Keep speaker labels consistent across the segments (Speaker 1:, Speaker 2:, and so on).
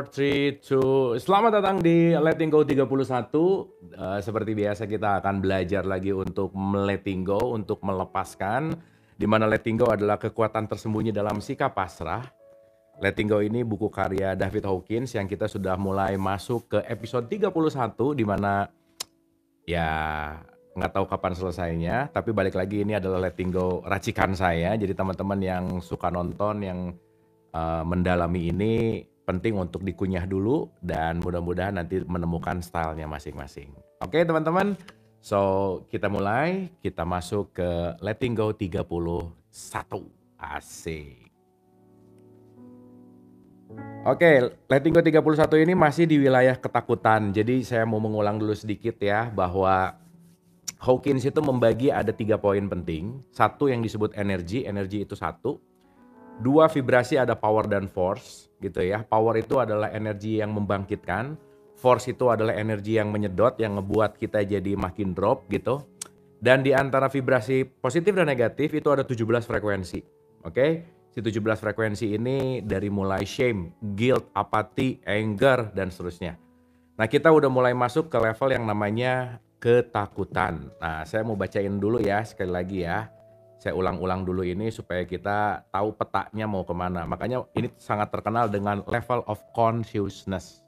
Speaker 1: 4, 3, 2. Selamat datang di Letting Go 31. Seperti biasa kita akan belajar lagi untuk letting go, untuk melepaskan. Di mana letting go adalah kekuatan tersembunyi dalam sikap pasrah. Letting Go ini buku karya David Hawkins yang kita sudah mulai masuk ke episode 31, di mana ya nggak tahu kapan selesainya, tapi balik lagi ini adalah Letting Go racikan saya. Jadi teman-teman yang suka nonton, yang mendalami ini penting untuk dikunyah dulu dan mudah-mudahan nanti menemukan stylenya masing-masing. Oke teman-teman, so kita mulai, kita masuk ke Letting Go 31. Asik. Oke, Letting Go 31 ini masih di wilayah ketakutan. Jadi saya mau mengulang dulu sedikit ya, bahwa Hawkins itu membagi ada 3 poin penting. Satu yang disebut energi itu satu. 2 vibrasi, ada power dan force gitu ya. Power itu adalah energi yang membangkitkan. Force itu adalah energi yang menyedot, yang ngebuat kita jadi makin drop gitu. Dan di antara vibrasi positif dan negatif itu ada 17 frekuensi. Oke? Si 17 frekuensi ini dari mulai shame, guilt, apati, anger, dan seterusnya. Nah kita udah mulai masuk ke level yang namanya ketakutan. Nah saya mau bacain dulu ya sekali lagi ya. Saya ulang-ulang dulu ini supaya kita tahu petanya mau kemana. Makanya ini sangat terkenal dengan level of consciousness.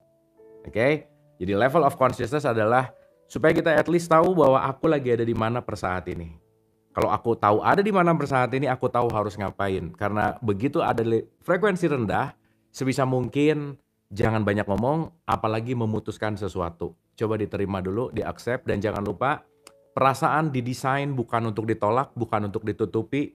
Speaker 1: Oke? Jadi level of consciousness adalah supaya kita at least tahu bahwa aku lagi ada di mana per saat ini. Kalau aku tahu ada di mana per saat ini, aku tahu harus ngapain. Karena begitu ada frekuensi rendah, sebisa mungkin jangan banyak ngomong, apalagi memutuskan sesuatu. Coba diterima dulu, di-accept, dan jangan lupa perasaan didesain bukan untuk ditolak, bukan untuk ditutupi,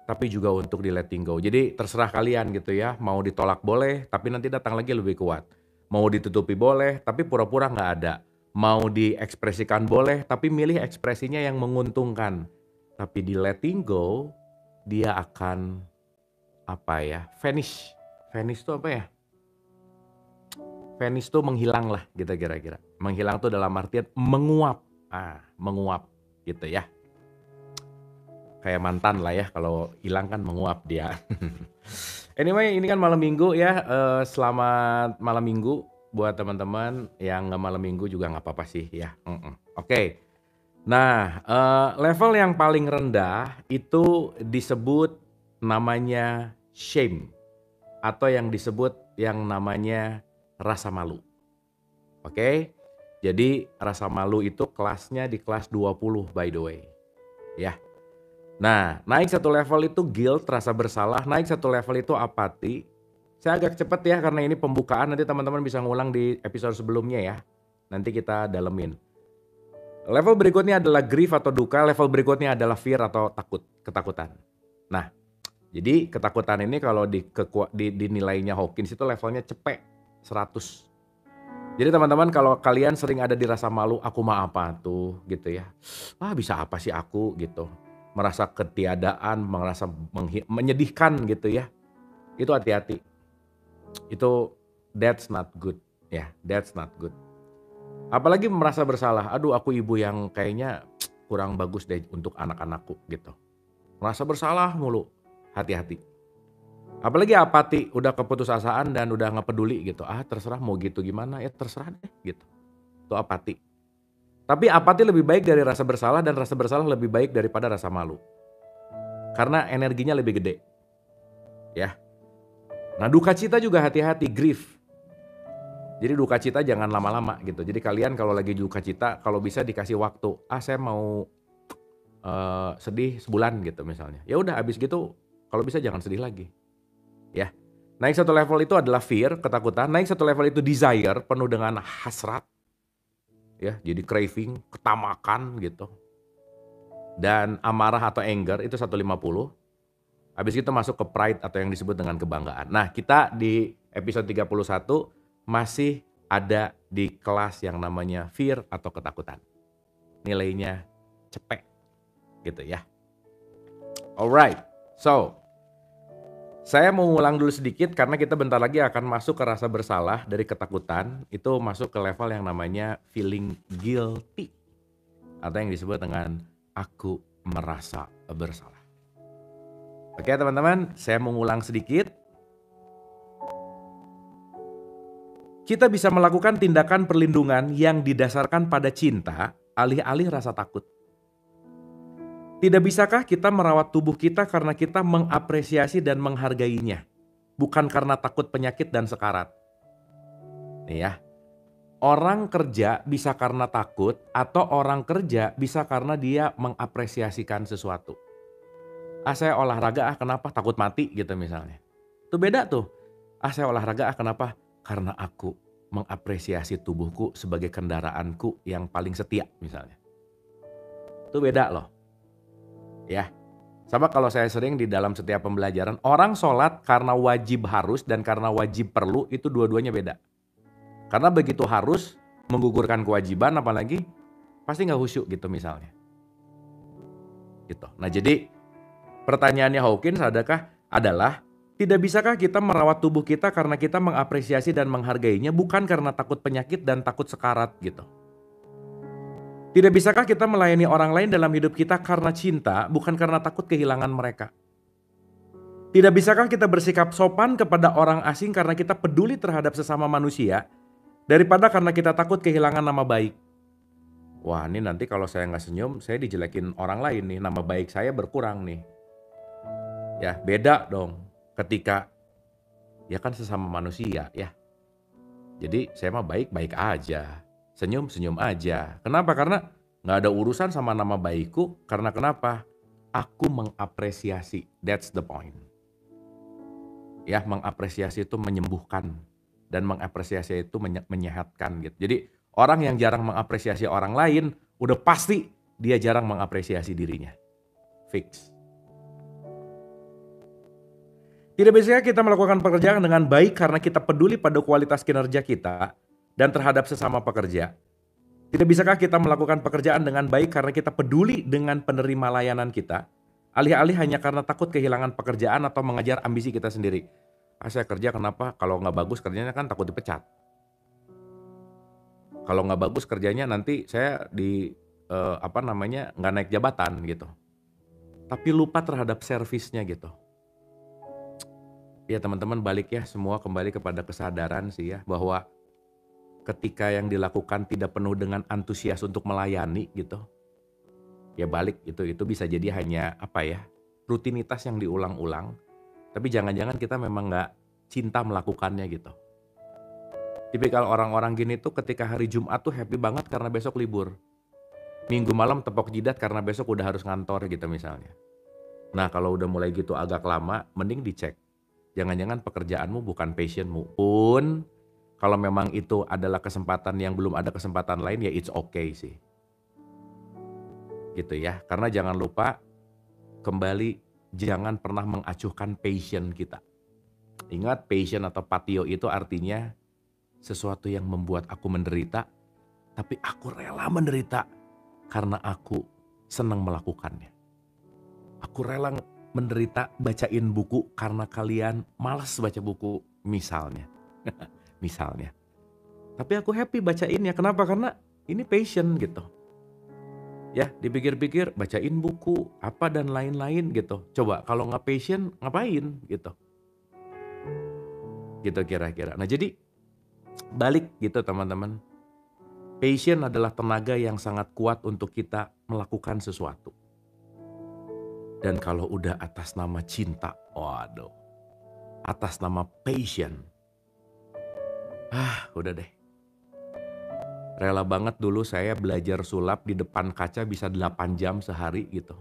Speaker 1: tapi juga untuk di letting go. Jadi terserah kalian gitu ya, mau ditolak boleh, tapi nanti datang lagi lebih kuat. Mau ditutupi boleh, tapi pura-pura nggak ada. Mau diekspresikan boleh, tapi milih ekspresinya yang menguntungkan. Tapi di letting go, dia akan vanish. Vanish itu apa ya? Vanish itu menghilang lah gitu kira-kira. Menghilang tuh dalam artian menguap. Menguap gitu ya. Kayak mantan lah ya, kalau hilang kan menguap dia. Anyway, ini kan malam minggu ya, selamat malam minggu buat teman-teman. Yang nggak malam minggu juga nggak apa-apa sih ya. Oke. Nah, level yang paling rendah itu disebut namanya shame, atau yang disebut yang namanya rasa malu. Oke? Jadi rasa malu itu kelasnya di kelas 20 by the way. Ya. Nah, naik satu level itu guilt, rasa bersalah. Naik satu level itu apati. Saya agak cepet ya karena ini pembukaan, nanti teman-teman bisa ngulang di episode sebelumnya ya. Nanti kita dalemin. Level berikutnya adalah grief atau duka, level berikutnya adalah fear atau ketakutan. Nah, jadi ketakutan ini kalau dinilainya Hawkins itu levelnya cepek 100. Jadi teman-teman kalau kalian sering ada di rasa malu, aku mah apa tuh gitu ya. Bisa apa sih aku gitu. Merasa ketiadaan, merasa menyedihkan gitu ya. Itu hati-hati. Itu that's not good ya, that's not good. Apalagi merasa bersalah, aduh aku ibu yang kayaknya kurang bagus deh untuk anak-anakku gitu. Merasa bersalah mulu, hati-hati. Apalagi apati, udah keputusasaan dan udah gak peduli gitu. Terserah mau gitu gimana, ya terserah deh gitu. Itu apati. Tapi apati lebih baik dari rasa bersalah, dan rasa bersalah lebih baik daripada rasa malu. Karena energinya lebih gede. Ya. Nah duka cita juga hati-hati, grief. Jadi duka cita jangan lama-lama gitu. Jadi kalian kalau lagi duka cita, kalau bisa dikasih waktu. Saya mau sedih sebulan gitu misalnya. Ya udah abis gitu, kalau bisa jangan sedih lagi. Ya, naik satu level itu adalah fear, ketakutan. Naik satu level itu desire, penuh dengan hasrat. Ya, jadi craving, ketamakan gitu. Dan amarah atau anger itu 150. Habis itu masuk ke pride atau yang disebut dengan kebanggaan. Nah, kita di episode 31 masih ada di kelas yang namanya fear atau ketakutan. Nilainya cepek gitu ya. Alright, so saya mau ngulang dulu sedikit karena kita bentar lagi akan masuk ke rasa bersalah dari ketakutan. Itu masuk ke level yang namanya feeling guilty. Atau yang disebut dengan aku merasa bersalah. Oke teman-teman, saya mau ngulang sedikit. Kita bisa melakukan tindakan perlindungan yang didasarkan pada cinta, alih-alih rasa takut. Tidak bisakah kita merawat tubuh kita karena kita mengapresiasi dan menghargainya, bukan karena takut penyakit dan sekarat? Nih ya, orang kerja bisa karena takut atau orang kerja bisa karena dia mengapresiasikan sesuatu. Saya olahraga kenapa? Takut mati gitu misalnya. Itu beda tuh. Saya olahraga kenapa? Karena aku mengapresiasi tubuhku sebagai kendaraanku yang paling setia misalnya. Itu beda loh. Ya. Sama kalau saya sering di dalam setiap pembelajaran, orang sholat karena wajib harus dan karena wajib perlu itu dua-duanya beda. Karena begitu harus menggugurkan kewajiban apalagi pasti nggak khusyuk gitu misalnya. Gitu. Nah jadi pertanyaannya Hawkins adalah tidak bisakah kita merawat tubuh kita karena kita mengapresiasi dan menghargainya bukan karena takut penyakit dan takut sekarat gitu. Tidak bisakah kita melayani orang lain dalam hidup kita karena cinta bukan karena takut kehilangan mereka. Tidak bisakah kita bersikap sopan kepada orang asing karena kita peduli terhadap sesama manusia daripada karena kita takut kehilangan nama baik. Wah ini nanti kalau saya nggak senyum saya dijelekin orang lain nih, nama baik saya berkurang nih. Ya beda dong ketika ya kan sesama manusia ya. Jadi saya mah baik-baik aja, senyum-senyum aja. Kenapa? Karena nggak ada urusan sama nama baikku. Karena kenapa? Aku mengapresiasi, that's the point. Ya mengapresiasi itu menyembuhkan dan mengapresiasi itu menyehatkan gitu. Jadi orang yang jarang mengapresiasi orang lain udah pasti dia jarang mengapresiasi dirinya. Fix. Tidak bisakah kita melakukan pekerjaan dengan baik karena kita peduli pada kualitas kinerja kita dan terhadap sesama pekerja? Tidak bisakah kita melakukan pekerjaan dengan baik karena kita peduli dengan penerima layanan kita, alih-alih hanya karena takut kehilangan pekerjaan atau mengejar ambisi kita sendiri? Saya kerja kenapa? Kalau nggak bagus kerjanya kan takut dipecat. Kalau nggak bagus kerjanya nanti saya nggak naik jabatan gitu. Tapi lupa terhadap servisnya gitu. Ya teman-teman balik ya semua kembali kepada kesadaran sih ya bahwa ketika yang dilakukan tidak penuh dengan antusias untuk melayani gitu. Ya balik itu bisa jadi hanya rutinitas yang diulang-ulang. Tapi jangan-jangan kita memang nggak cinta melakukannya gitu. Tipikal orang-orang gini tuh ketika hari Jumat tuh happy banget karena besok libur. Minggu malam tepok jidat karena besok udah harus ngantor gitu misalnya. Nah kalau udah mulai gitu agak lama mending dicek. Jangan-jangan pekerjaanmu bukan passionmu pun kalau memang itu adalah kesempatan yang belum ada kesempatan lain ya it's okay sih. Gitu ya. Karena jangan lupa kembali jangan pernah mengacuhkan passion kita. Ingat passion atau patio itu artinya sesuatu yang membuat aku menderita tapi aku rela menderita karena aku senang melakukannya. Aku rela menderita bacain buku karena kalian malas baca buku misalnya. Misalnya. Tapi aku happy bacainnya. Kenapa? Karena ini passion gitu. Ya dipikir-pikir bacain buku apa dan lain-lain gitu. Coba kalau nggak passion ngapain gitu. Gitu kira-kira. Nah jadi balik gitu teman-teman. Passion adalah tenaga yang sangat kuat untuk kita melakukan sesuatu. Dan kalau udah atas nama cinta, waduh, atas nama passion, udah deh. Rela banget dulu saya belajar sulap di depan kaca bisa 8 jam sehari gitu.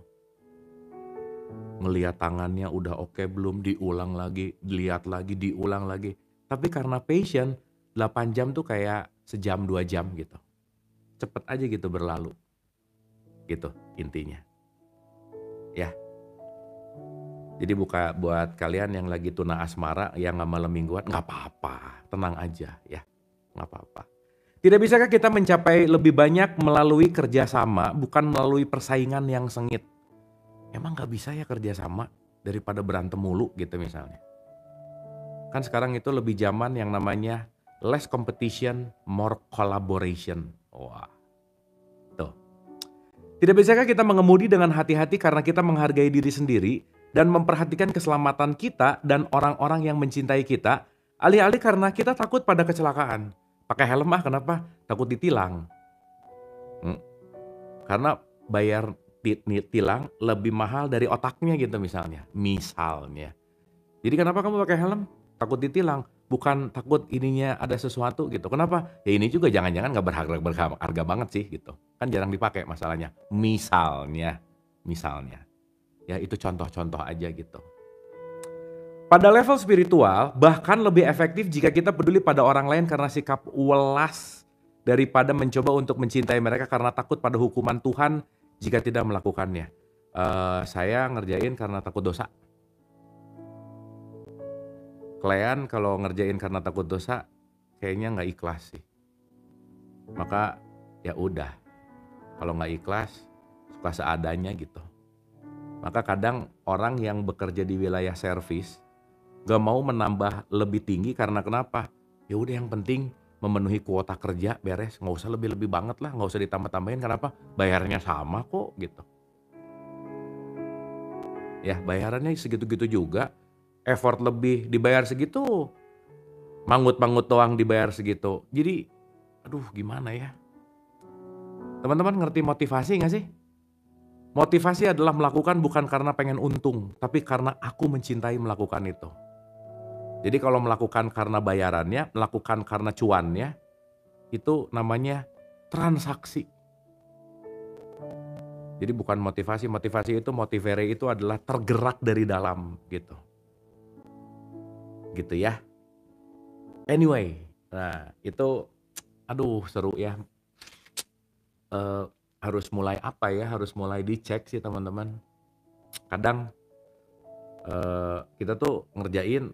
Speaker 1: Ngeliat tangannya udah oke belum, diulang lagi, dilihat lagi, diulang lagi. Tapi karena passion, 8 jam tuh kayak sejam 2 jam gitu. Cepet aja gitu berlalu. Gitu intinya. Ya. Jadi buat kalian yang lagi tuna asmara yang nggak malam mingguan nggak apa-apa, tenang aja ya, nggak apa-apa. Tidak bisakah kita mencapai lebih banyak melalui kerjasama bukan melalui persaingan yang sengit? Emang nggak bisa ya kerjasama daripada berantem mulu gitu misalnya? Kan sekarang itu lebih zaman yang namanya less competition, more collaboration. Wah, tuh. Tidak bisakah kita mengemudi dengan hati-hati karena kita menghargai diri sendiri dan memperhatikan keselamatan kita dan orang-orang yang mencintai kita, Alih-alih karena kita takut pada kecelakaan. Pakai helm kenapa? Takut ditilang. Hmm, Karena bayar tilang lebih mahal dari otaknya gitu misalnya. Misalnya. Jadi kenapa kamu pakai helm? Takut ditilang. Bukan takut ininya ada sesuatu gitu. Kenapa? Ya ini juga jangan-jangan nggak berharga banget sih gitu. Kan jarang dipakai masalahnya. Misalnya. Ya itu contoh-contoh aja gitu. Pada level spiritual, bahkan lebih efektif jika kita peduli pada orang lain karena sikap welas daripada mencoba untuk mencintai mereka karena takut pada hukuman Tuhan jika tidak melakukannya. Saya ngerjain karena takut dosa. Kalian kalau ngerjain karena takut dosa, kayaknya nggak ikhlas sih. Maka ya udah, kalau nggak ikhlas, suka seadanya gitu. Maka kadang orang yang bekerja di wilayah servis gak mau menambah lebih tinggi karena kenapa? Ya udah yang penting memenuhi kuota kerja beres, nggak usah lebih-lebih banget lah, nggak usah ditambah-tambahin. Kenapa? Bayarnya sama kok gitu. Ya bayarannya segitu-gitu juga, effort lebih dibayar segitu, mangut-mangut doang dibayar segitu. Jadi, aduh gimana ya? Teman-teman ngerti motivasi nggak sih? Motivasi adalah melakukan bukan karena pengen untung, tapi karena aku mencintai melakukan itu. Jadi kalau melakukan karena bayarannya, melakukan karena cuannya, itu namanya transaksi. Jadi bukan motivasi itu motivere itu adalah tergerak dari dalam gitu. Gitu ya. Anyway, nah itu aduh seru ya. Harus mulai apa ya? Harus mulai dicek sih teman-teman. Kadang kita tuh ngerjain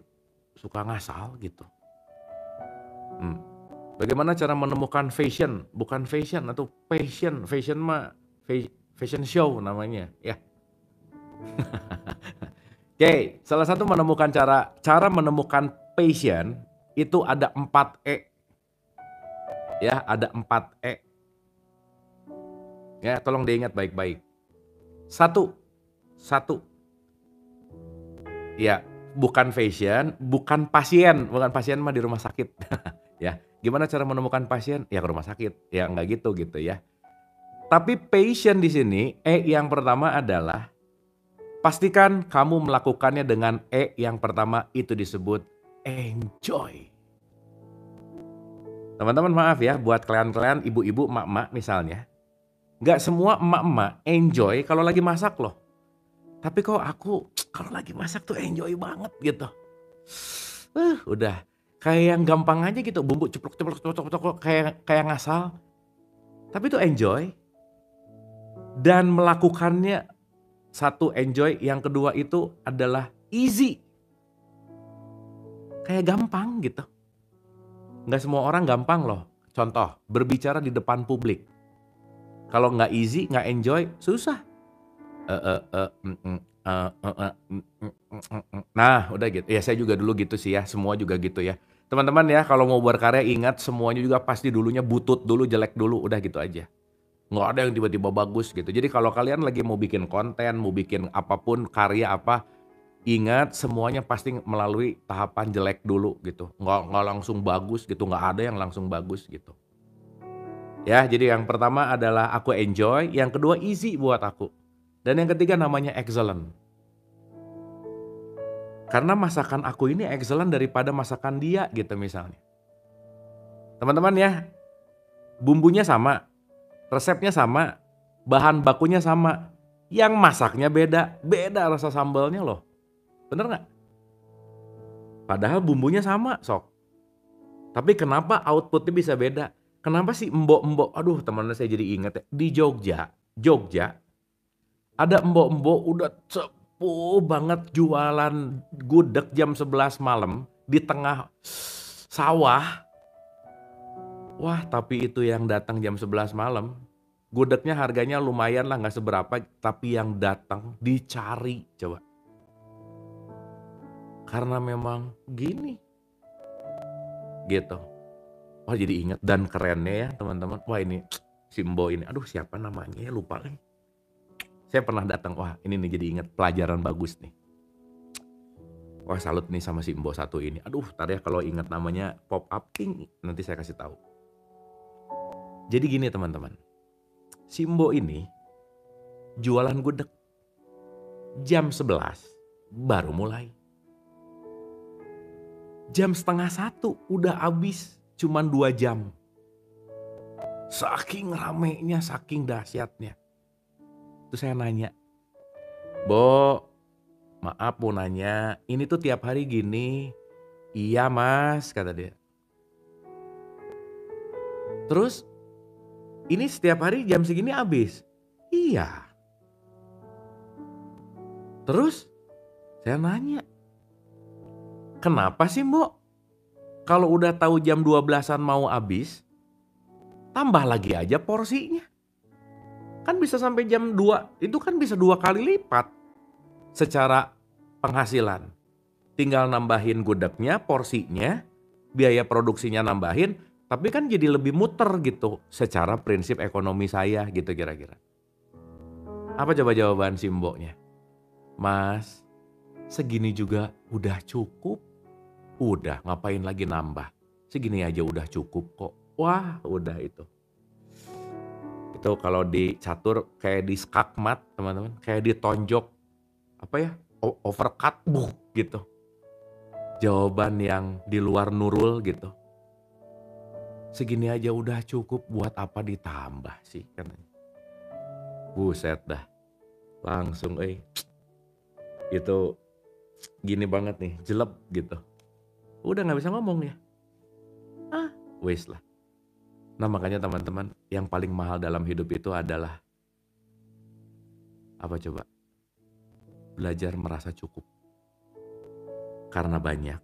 Speaker 1: suka ngasal gitu. Bagaimana cara menemukan fashion? Bukan fashion atau passion. Fashion mah fashion show namanya ya. Oke, salah satu menemukan cara menemukan passion itu ada 4 E. Ya, ada 4 E. Ya, tolong diingat baik-baik. Satu. Ya, bukan fashion, bukan pasien mah di rumah sakit. Ya, gimana cara menemukan pasien? Ya ke rumah sakit. Ya enggak gitu ya. Tapi passion di sini yang pertama adalah pastikan kamu melakukannya dengan yang pertama itu disebut enjoy. Teman-teman maaf ya buat kalian-kalian ibu-ibu, emak-emak misalnya. Nggak semua emak-emak enjoy kalau lagi masak loh. Tapi kok aku kalau lagi masak tuh enjoy banget gitu. Udah kayak yang gampang aja gitu, bumbu ceplok kayak ngasal. Tapi itu enjoy dan melakukannya satu enjoy, yang kedua itu adalah easy. Kayak gampang gitu. Nggak semua orang gampang loh. Contoh, berbicara di depan publik. Kalau nggak easy, nggak enjoy, susah. Nah, udah gitu. Ya saya juga dulu gitu sih ya, semua juga gitu ya. Teman-teman ya, kalau mau berkarya ingat semuanya juga pasti dulunya butut dulu, jelek dulu, udah gitu aja. Nggak ada yang tiba-tiba bagus gitu. Jadi kalau kalian lagi mau bikin konten, mau bikin apapun, karya apa, ingat semuanya pasti melalui tahapan jelek dulu gitu. Nggak langsung bagus gitu, nggak ada yang langsung bagus gitu. Ya, jadi yang pertama adalah aku enjoy, yang kedua easy buat aku. Dan yang ketiga namanya excellent. Karena masakan aku ini excellent daripada masakan dia gitu misalnya. Teman-teman ya, bumbunya sama, resepnya sama, bahan bakunya sama. Yang masaknya beda rasa sambalnya loh. Bener nggak? Padahal bumbunya sama sok. Tapi kenapa outputnya bisa beda? Kenapa sih embok-embok, aduh teman-teman saya jadi inget ya, di Jogja, ada embok-embok udah sepuh banget jualan gudeg jam 11 malam di tengah sawah. Wah tapi itu yang datang jam 11 malam, gudegnya harganya lumayan lah gak seberapa, tapi yang datang dicari coba. Karena memang gini, gitu. Wah jadi ingat dan kerennya ya teman-teman. Wah ini si Mbo ini, aduh siapa namanya ya lupa lagi. Saya pernah datang, wah ini nih jadi ingat pelajaran bagus nih. Wah salut nih sama si Mbok satu ini. Aduh, ntar ya kalau ingat namanya pop up ting, nanti saya kasih tahu. Jadi gini teman-teman, si Mbok ini jualan gudeg jam 11 baru mulai. Jam setengah 1 udah habis, cuman 2 jam. Saking ramenya, saking dahsyatnya. Terus saya nanya, "Bo, maaf mau nanya, ini tuh tiap hari gini?" "Iya mas," kata dia. "Terus ini setiap hari jam segini habis?" "Iya." Terus saya nanya, "Kenapa sih Mbok? Kalau udah tahu jam 12-an mau habis, tambah lagi aja porsinya. Kan bisa sampai jam 2, itu kan bisa 2 kali lipat secara penghasilan. Tinggal nambahin gudegnya, porsinya, biaya produksinya nambahin, tapi kan jadi lebih muter gitu secara prinsip ekonomi saya," gitu kira-kira. Apa coba jawaban si Mboknya? "Mas, segini juga udah cukup. Udah ngapain lagi nambah? Segini aja udah cukup kok." Wah udah itu. Itu kalau di catur kayak di skakmat teman-teman, kayak ditonjok apa ya, overcut gitu. Jawaban yang di luar nurul gitu. "Segini aja udah cukup, buat apa ditambah sih?" katanya. Buset dah, langsung itu gini banget nih, jelek gitu. Udah nggak bisa ngomong ya. Wis lah. Nah makanya teman-teman, yang paling mahal dalam hidup itu adalah apa coba? Belajar merasa cukup. Karena banyak,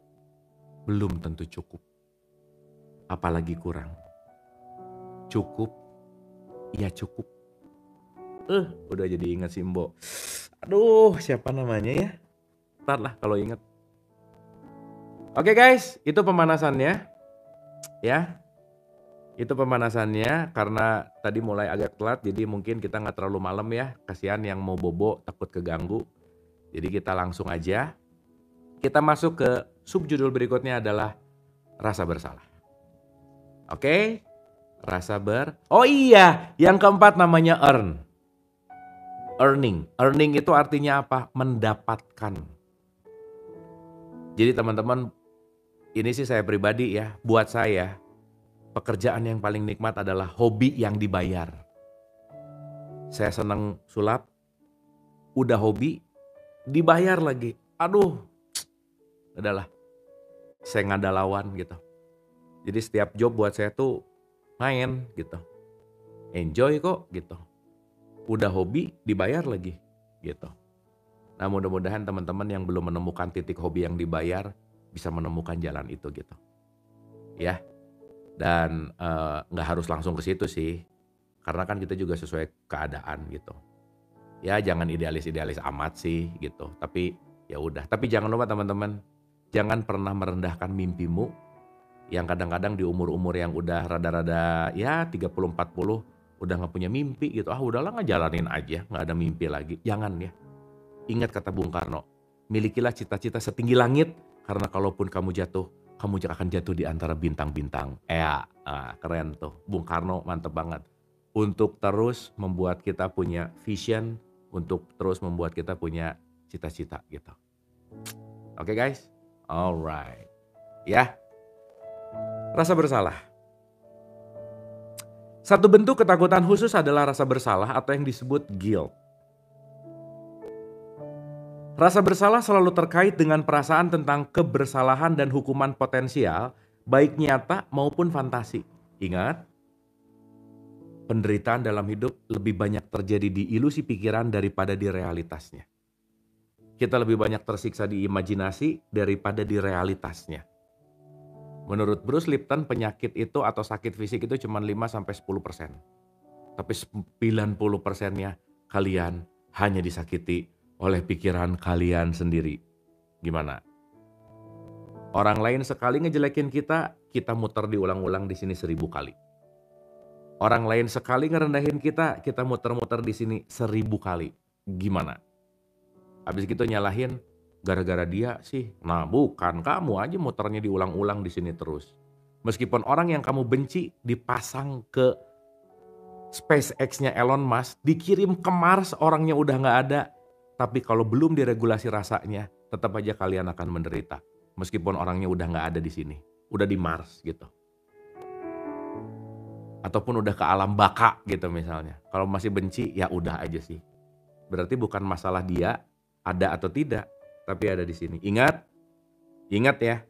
Speaker 1: belum tentu cukup. Apalagi kurang. Cukup, ya cukup. Udah jadi ingat si Mbok. Aduh, siapa namanya ya? Ntar lah kalau ingat. Oke guys, itu pemanasannya. Ya, itu pemanasannya karena tadi mulai agak telat, jadi mungkin kita nggak terlalu malam ya. Kasihan yang mau bobo takut keganggu. Jadi kita langsung aja. Kita masuk ke subjudul berikutnya adalah rasa bersalah. Oke? Oh iya, yang keempat namanya earn. Earning. Earning itu artinya apa? Mendapatkan. Jadi teman-teman, ini sih saya pribadi ya, buat saya pekerjaan yang paling nikmat adalah hobi yang dibayar. Saya senang sulap, udah hobi, dibayar lagi. Aduh, udahlah, saya nggak ada lawan gitu. Jadi setiap job buat saya tuh main gitu. Enjoy kok gitu. Udah hobi, dibayar lagi gitu. Nah mudah-mudahan teman-teman yang belum menemukan titik hobi yang dibayar bisa menemukan jalan itu gitu. Ya, dan nggak harus langsung ke situ sih. Karena kan kita juga sesuai keadaan gitu. Ya jangan idealis-idealis amat sih gitu. Tapi ya udah. Tapi jangan lupa teman-teman, jangan pernah merendahkan mimpimu yang kadang-kadang di umur-umur yang udah rada-rada ya 30-40 udah nggak punya mimpi gitu. Udahlah ngejalanin aja, nggak ada mimpi lagi. Jangan ya. Ingat kata Bung Karno, milikilah cita-cita setinggi langit karena kalaupun kamu jatuh, kamu akan jatuh di antara bintang-bintang. Keren tuh. Bung Karno mantep banget. Untuk terus membuat kita punya vision, untuk terus membuat kita punya cita-cita gitu. Oke guys? Alright. Ya. Rasa bersalah. Satu bentuk ketakutan khusus adalah rasa bersalah atau yang disebut guilt. Rasa bersalah selalu terkait dengan perasaan tentang kebersalahan dan hukuman potensial, baik nyata maupun fantasi. Ingat, penderitaan dalam hidup lebih banyak terjadi di ilusi pikiran daripada di realitasnya. Kita lebih banyak tersiksa di imajinasi daripada di realitasnya. Menurut Bruce Lipton, penyakit itu atau sakit fisik itu cuma 5-10%. Tapi 90%-nya kalian hanya disakiti oleh pikiran kalian sendiri. Gimana? Orang lain sekali ngejelekin kita, kita muter diulang-ulang di sini 1000 kali. Orang lain sekali ngerendahin kita, kita muter-muter di sini 1000 kali. Gimana? Habis gitu nyalahin, gara-gara dia sih. Nah, bukan, kamu aja muternya diulang-ulang di sini terus. Meskipun orang yang kamu benci dipasang ke SpaceX-nya Elon Musk, dikirim ke Mars orangnya udah nggak ada. Tapi kalau belum diregulasi rasanya, tetap aja kalian akan menderita. Meskipun orangnya udah nggak ada di sini, udah di Mars gitu. Ataupun udah ke alam baka gitu misalnya. Kalau masih benci, ya udah aja sih. Berarti bukan masalah dia ada atau tidak, tapi ada di sini. Ingat ya,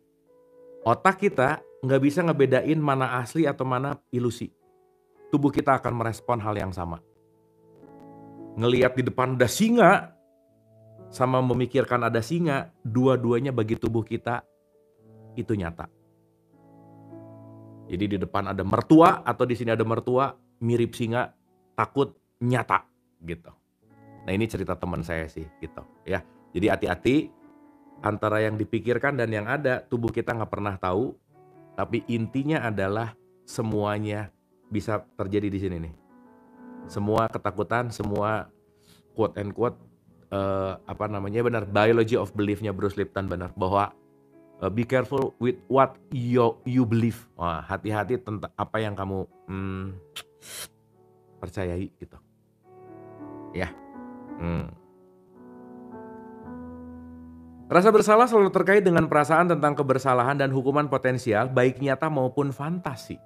Speaker 1: otak kita nggak bisa ngebedain mana asli atau mana ilusi. Tubuh kita akan merespon hal yang sama. Ngelihat di depan ada singa, sama memikirkan ada singa, dua-duanya bagi tubuh kita itu nyata. Jadi di depan ada mertua atau di sini ada mertua, mirip singa, takut, nyata gitu. Nah ini cerita teman saya sih gitu ya. Jadi hati-hati antara yang dipikirkan dan yang ada, tubuh kita nggak pernah tahu. Tapi intinya adalah semuanya bisa terjadi di sini nih. Semua ketakutan, semua quote and quote benar, biology of belief-nya Bruce Lipton benar, bahwa be careful with what you believe. Wah, hati-hati tentang apa yang kamu percayai gitu. Ya. Rasa bersalah selalu terkait dengan perasaan tentang kebersalahan dan hukuman potensial, baik nyata maupun fantasi.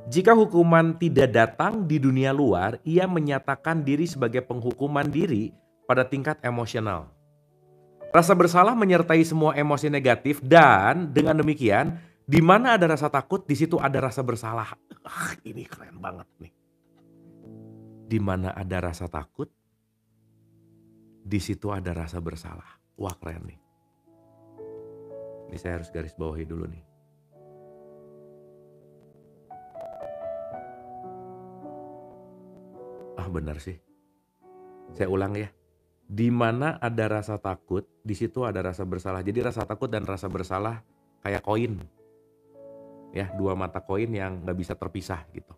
Speaker 1: Jika hukuman tidak datang di dunia luar, ia menyatakan diri sebagai penghukuman diri pada tingkat emosional. Rasa bersalah menyertai semua emosi negatif dan dengan demikian, di mana ada rasa takut, di situ ada rasa bersalah. Ini keren banget nih. Di mana ada rasa takut, di situ ada rasa bersalah. Wah, keren nih. Ini saya harus garis bawahi dulu nih. Benar sih. Saya ulang ya. Di mana ada rasa takut, di situ ada rasa bersalah. Jadi rasa takut dan rasa bersalah kayak koin. Ya, dua mata koin yang nggak bisa terpisah gitu.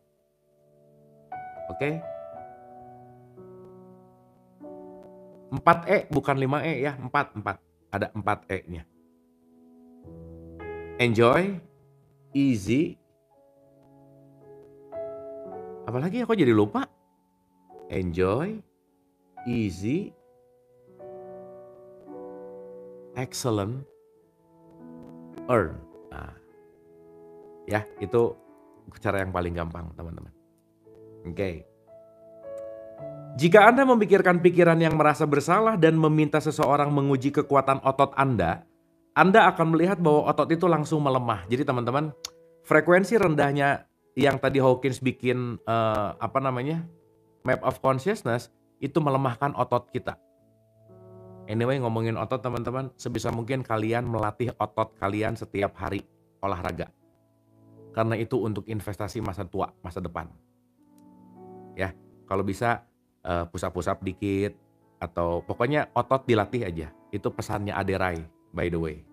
Speaker 1: Oke? 4E bukan 5E ya, 4. Ada 4E-nya. Enjoy, easy. Apalagi ya, kok jadi lupa? Enjoy, easy, excellent, earn. Nah, ya itu cara yang paling gampang teman-teman. Oke. Jika Anda memikirkan pikiran yang merasa bersalah dan meminta seseorang menguji kekuatan otot Anda akan melihat bahwa otot itu langsung melemah. Jadi teman-teman, frekuensi rendahnya yang tadi Hawkins bikin map of consciousness itu melemahkan otot kita. Anyway, ngomongin otot teman-teman, sebisa mungkin kalian melatih otot kalian setiap hari olahraga. Karena itu untuk investasi masa tua, masa depan. Ya, kalau bisa push-up dikit atau pokoknya otot dilatih aja. Itu pesannya Aderai, by the way.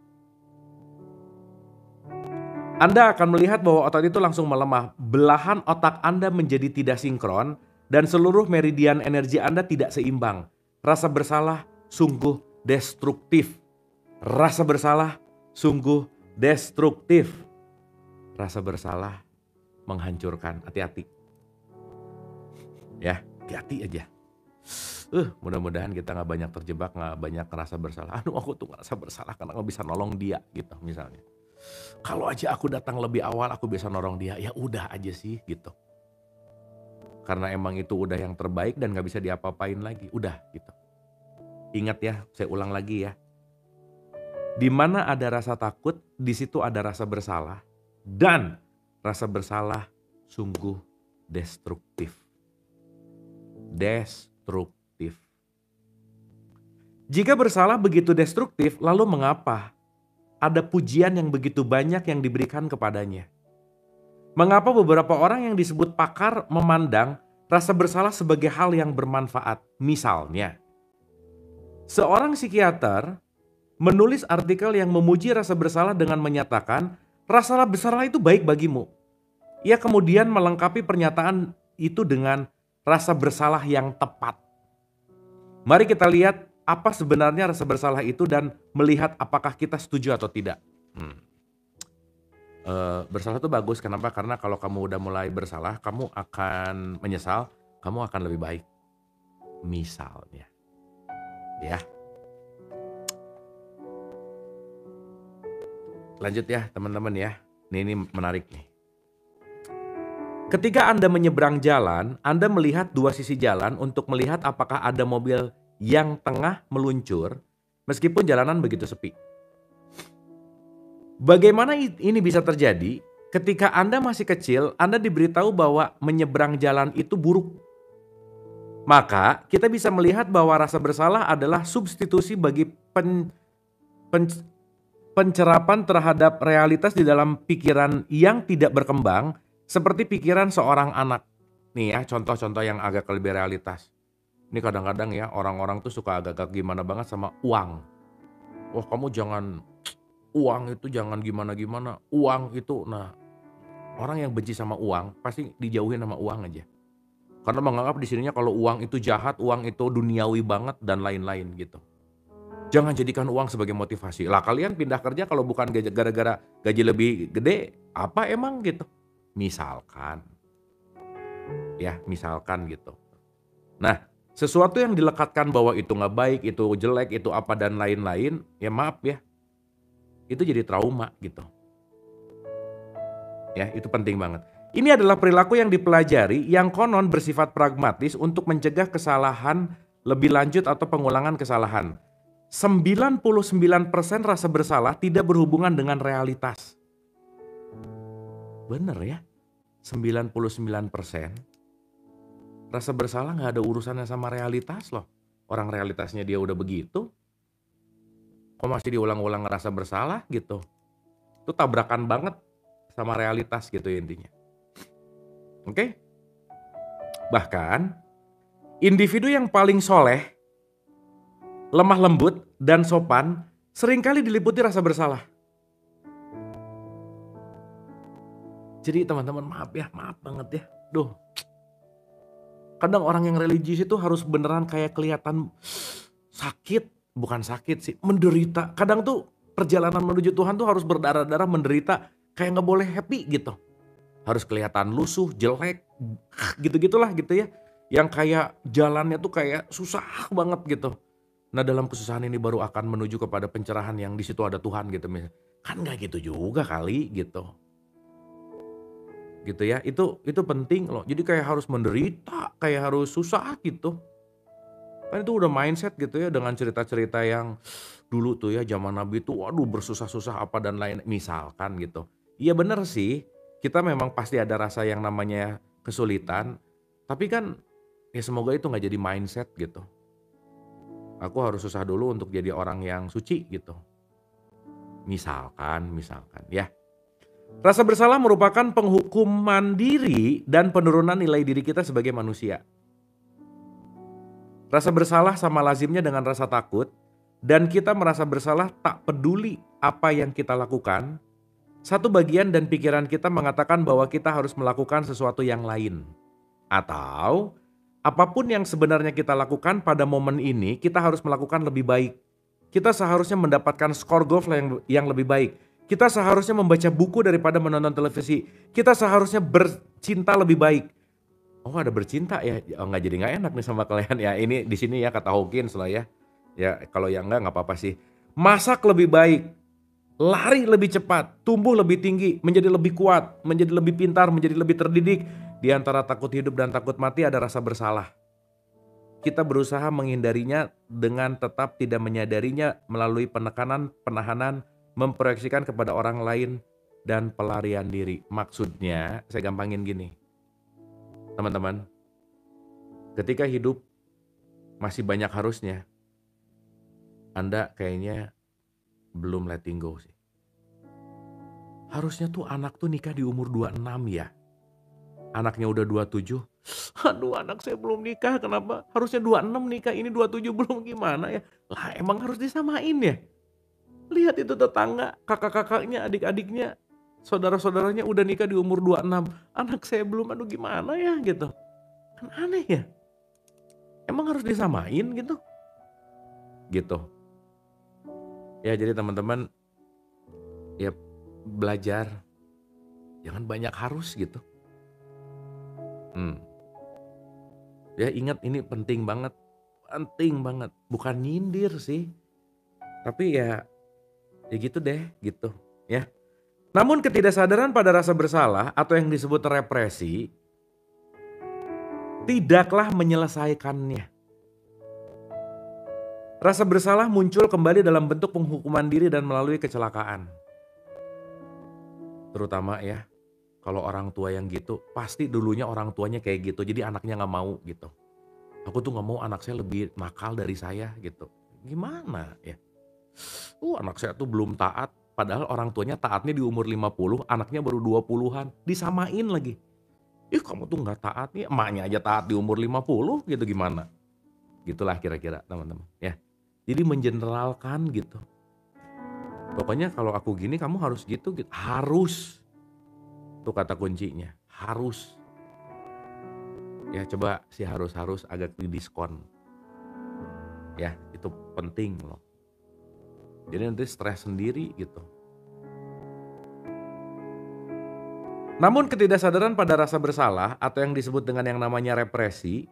Speaker 1: Anda akan melihat bahwa otot itu langsung melemah. Belahan otak Anda menjadi tidak sinkron dan seluruh meridian energi Anda tidak seimbang. Rasa bersalah sungguh destruktif. Rasa bersalah sungguh destruktif. Rasa bersalah menghancurkan. Hati-hati. Ya, hati-hati aja. Mudah-mudahan kita gak banyak terjebak, gak banyak ngerasa bersalah. Aduh, aku tuh ngerasa bersalah karena gak bisa nolong dia gitu misalnya. Kalau aja aku datang lebih awal, aku bisa nolong dia. Ya udah aja sih gitu. Karena emang itu udah yang terbaik dan gak bisa diapa-apain lagi. Udah gitu. Ingat ya, saya ulang lagi ya. Di mana ada rasa takut, di situ ada rasa bersalah. Dan rasa bersalah sungguh destruktif. Destruktif. Jika bersalah begitu destruktif, lalu mengapa ada pujian yang begitu banyak yang diberikan kepadanya? Mengapa beberapa orang yang disebut pakar memandang rasa bersalah sebagai hal yang bermanfaat? Misalnya, seorang psikiater menulis artikel yang memuji rasa bersalah dengan menyatakan rasa bersalah itu baik bagimu. Ia kemudian melengkapi pernyataan itu dengan rasa bersalah yang tepat. Mari kita lihat apa sebenarnya rasa bersalah itu dan melihat apakah kita setuju atau tidak. Hmm. Bersalah itu bagus, kenapa? Karena kalau kamu udah mulai bersalah, kamu akan menyesal, kamu akan lebih baik. Misalnya, ya. Lanjut ya teman-teman ya. Ini menarik nih. Ketika Anda menyeberang jalan, Anda melihat dua sisi jalan untuk melihat apakah ada mobil yang tengah meluncur meskipun jalanan begitu sepi. Bagaimana ini bisa terjadi? Ketika Anda masih kecil, Anda diberitahu bahwa menyeberang jalan itu buruk. Maka kita bisa melihat bahwa rasa bersalah adalah substitusi bagi pencerapan terhadap realitas di dalam pikiran yang tidak berkembang seperti pikiran seorang anak. Nih ya contoh-contoh yang agak lebih realitas. Ini kadang-kadang ya orang-orang tuh suka agak-agak gimana banget sama uang. Wah kamu jangan, uang itu jangan gimana-gimana, uang itu. Nah orang yang benci sama uang pasti dijauhin sama uang aja. Karena menganggap di sininya kalau uang itu jahat, uang itu duniawi banget dan lain-lain gitu. Jangan jadikan uang sebagai motivasi. Lah kalian pindah kerja kalau bukan gara-gara gaji lebih gede, apa emang gitu. Misalkan. Ya, misalkan gitu. Nah, sesuatu yang dilekatkan bahwa itu nggak baik, itu jelek, itu apa dan lain-lain, ya maaf ya. Itu jadi trauma gitu. Ya, itu penting banget. Ini adalah perilaku yang dipelajari yang konon bersifat pragmatis untuk mencegah kesalahan lebih lanjut atau pengulangan kesalahan. 99% rasa bersalah tidak berhubungan dengan realitas. Bener ya, 99% rasa bersalah gak ada urusannya sama realitas loh. Orang realitasnya dia udah begitu, kok masih diulang-ulang ngerasa bersalah gitu. Itu tabrakan banget sama realitas gitu ya intinya. Oke? Bahkan, individu yang paling soleh, lemah lembut, dan sopan seringkali diliputi rasa bersalah. Jadi teman-teman maaf banget ya. Duh. Kadang orang yang religius itu harus beneran kayak kelihatan sakit, bukan sakit sih, menderita. Kadang tuh perjalanan menuju Tuhan tuh harus berdarah-darah menderita, kayak gak boleh happy gitu. Harus kelihatan lusuh, jelek, gitu-gitulah gitu ya. Yang kayak jalannya tuh kayak susah banget gitu. Nah dalam kesusahan ini baru akan menuju kepada pencerahan yang di situ ada Tuhan gitu misalnya. Kan gak gitu juga kali gitu. Gitu ya, itu penting loh. Jadi kayak harus menderita, kayak harus susah gitu. Kan itu udah mindset gitu ya dengan cerita-cerita yang dulu tuh ya zaman Nabi tuh waduh bersusah-susah apa dan lain misalkan gitu. Iya bener sih, kita memang pasti ada rasa yang namanya kesulitan. Tapi kan ya semoga itu gak jadi mindset gitu. Aku harus susah dulu untuk jadi orang yang suci gitu. Misalkan ya. Rasa bersalah merupakan penghukuman diri dan penurunan nilai diri kita sebagai manusia. Rasa bersalah sama lazimnya dengan rasa takut dan kita merasa bersalah tak peduli apa yang kita lakukan. Satu bagian dan pikiran kita mengatakan bahwa kita harus melakukan sesuatu yang lain. Atau apapun yang sebenarnya kita lakukan pada momen ini, kita harus melakukan lebih baik. Kita seharusnya mendapatkan skor golf yang lebih baik. Kita seharusnya membaca buku daripada menonton televisi. Kita seharusnya bercinta lebih baik. Oh ada bercinta ya, oh, nggak jadi nggak enak nih sama kalian ya. Ini di sini ya kata Hawkins lah ya. Ya kalau yang nggak apa-apa sih. Masak lebih baik, lari lebih cepat, tumbuh lebih tinggi, menjadi lebih kuat, menjadi lebih pintar, menjadi lebih terdidik. Di antara takut hidup dan takut mati ada rasa bersalah. Kita berusaha menghindarinya dengan tetap tidak menyadarinya melalui penekanan, penahanan, memproyeksikan kepada orang lain, dan pelarian diri. Maksudnya, saya gampangin gini. Teman-teman, ketika hidup masih banyak harusnya, Anda kayaknya belum letting go sih. Harusnya tuh anak tuh nikah di umur 26 ya. Anaknya udah 27, aduh anak saya belum nikah, kenapa? Harusnya 26 nikah, ini 27 belum, gimana ya? Lah emang harus disamain ya? Lihat itu tetangga, kakak-kakaknya, adik-adiknya, saudara-saudaranya udah nikah di umur 26. Anak saya belum, aduh gimana ya gitu. Kan aneh ya? Emang harus disamain gitu? gitu. Ya jadi teman-teman ya belajar, jangan banyak harus gitu. Ya ingat ini penting banget, bukan nyindir sih, tapi ya gitu deh gitu ya. Namun ketidaksadaran pada rasa bersalah atau yang disebut represi tidaklah menyelesaikannya. Rasa bersalah muncul kembali dalam bentuk penghukuman diri dan melalui kecelakaan. Terutama ya, kalau orang tua yang gitu, pasti dulunya orang tuanya kayak gitu, jadi anaknya gak mau gitu. Aku tuh gak mau anak saya lebih nakal dari saya gitu. Gimana ya? Anak saya tuh belum taat, padahal orang tuanya taatnya di umur 50, anaknya baru 20-an, disamain lagi. Kamu tuh gak taat nih, emaknya aja taat di umur 50 gitu gimana? Gitulah kira-kira teman-teman ya. Jadi mengeneralkan gitu. Pokoknya kalau aku gini kamu harus gitu. Harus. Itu kata kuncinya. Harus. Ya coba si harus agak didiskon. Ya itu penting loh. Jadi nanti stres sendiri gitu. Namun ketidaksadaran pada rasa bersalah atau yang disebut dengan yang namanya represi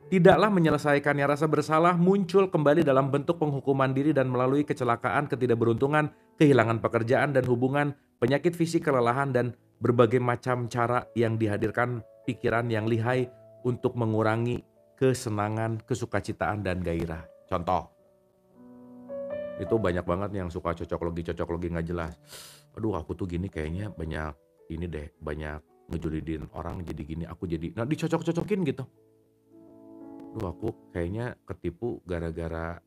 Speaker 1: tidaklah menyelesaikannya. Rasa bersalah muncul kembali dalam bentuk penghukuman diri dan melalui kecelakaan, ketidakberuntungan, kehilangan pekerjaan dan hubungan, penyakit fisik, kelelahan, dan berbagai macam cara yang dihadirkan pikiran yang lihai untuk mengurangi kesenangan, kesukacitaan, dan gairah. Contoh, itu banyak banget yang suka cocok logi gak jelas. Aduh aku tuh gini kayaknya banyak ini deh, banyak ngejulidin orang jadi gini, aku jadi, nah dicocok-cocokin gitu. Aku kayaknya ketipu gara-gara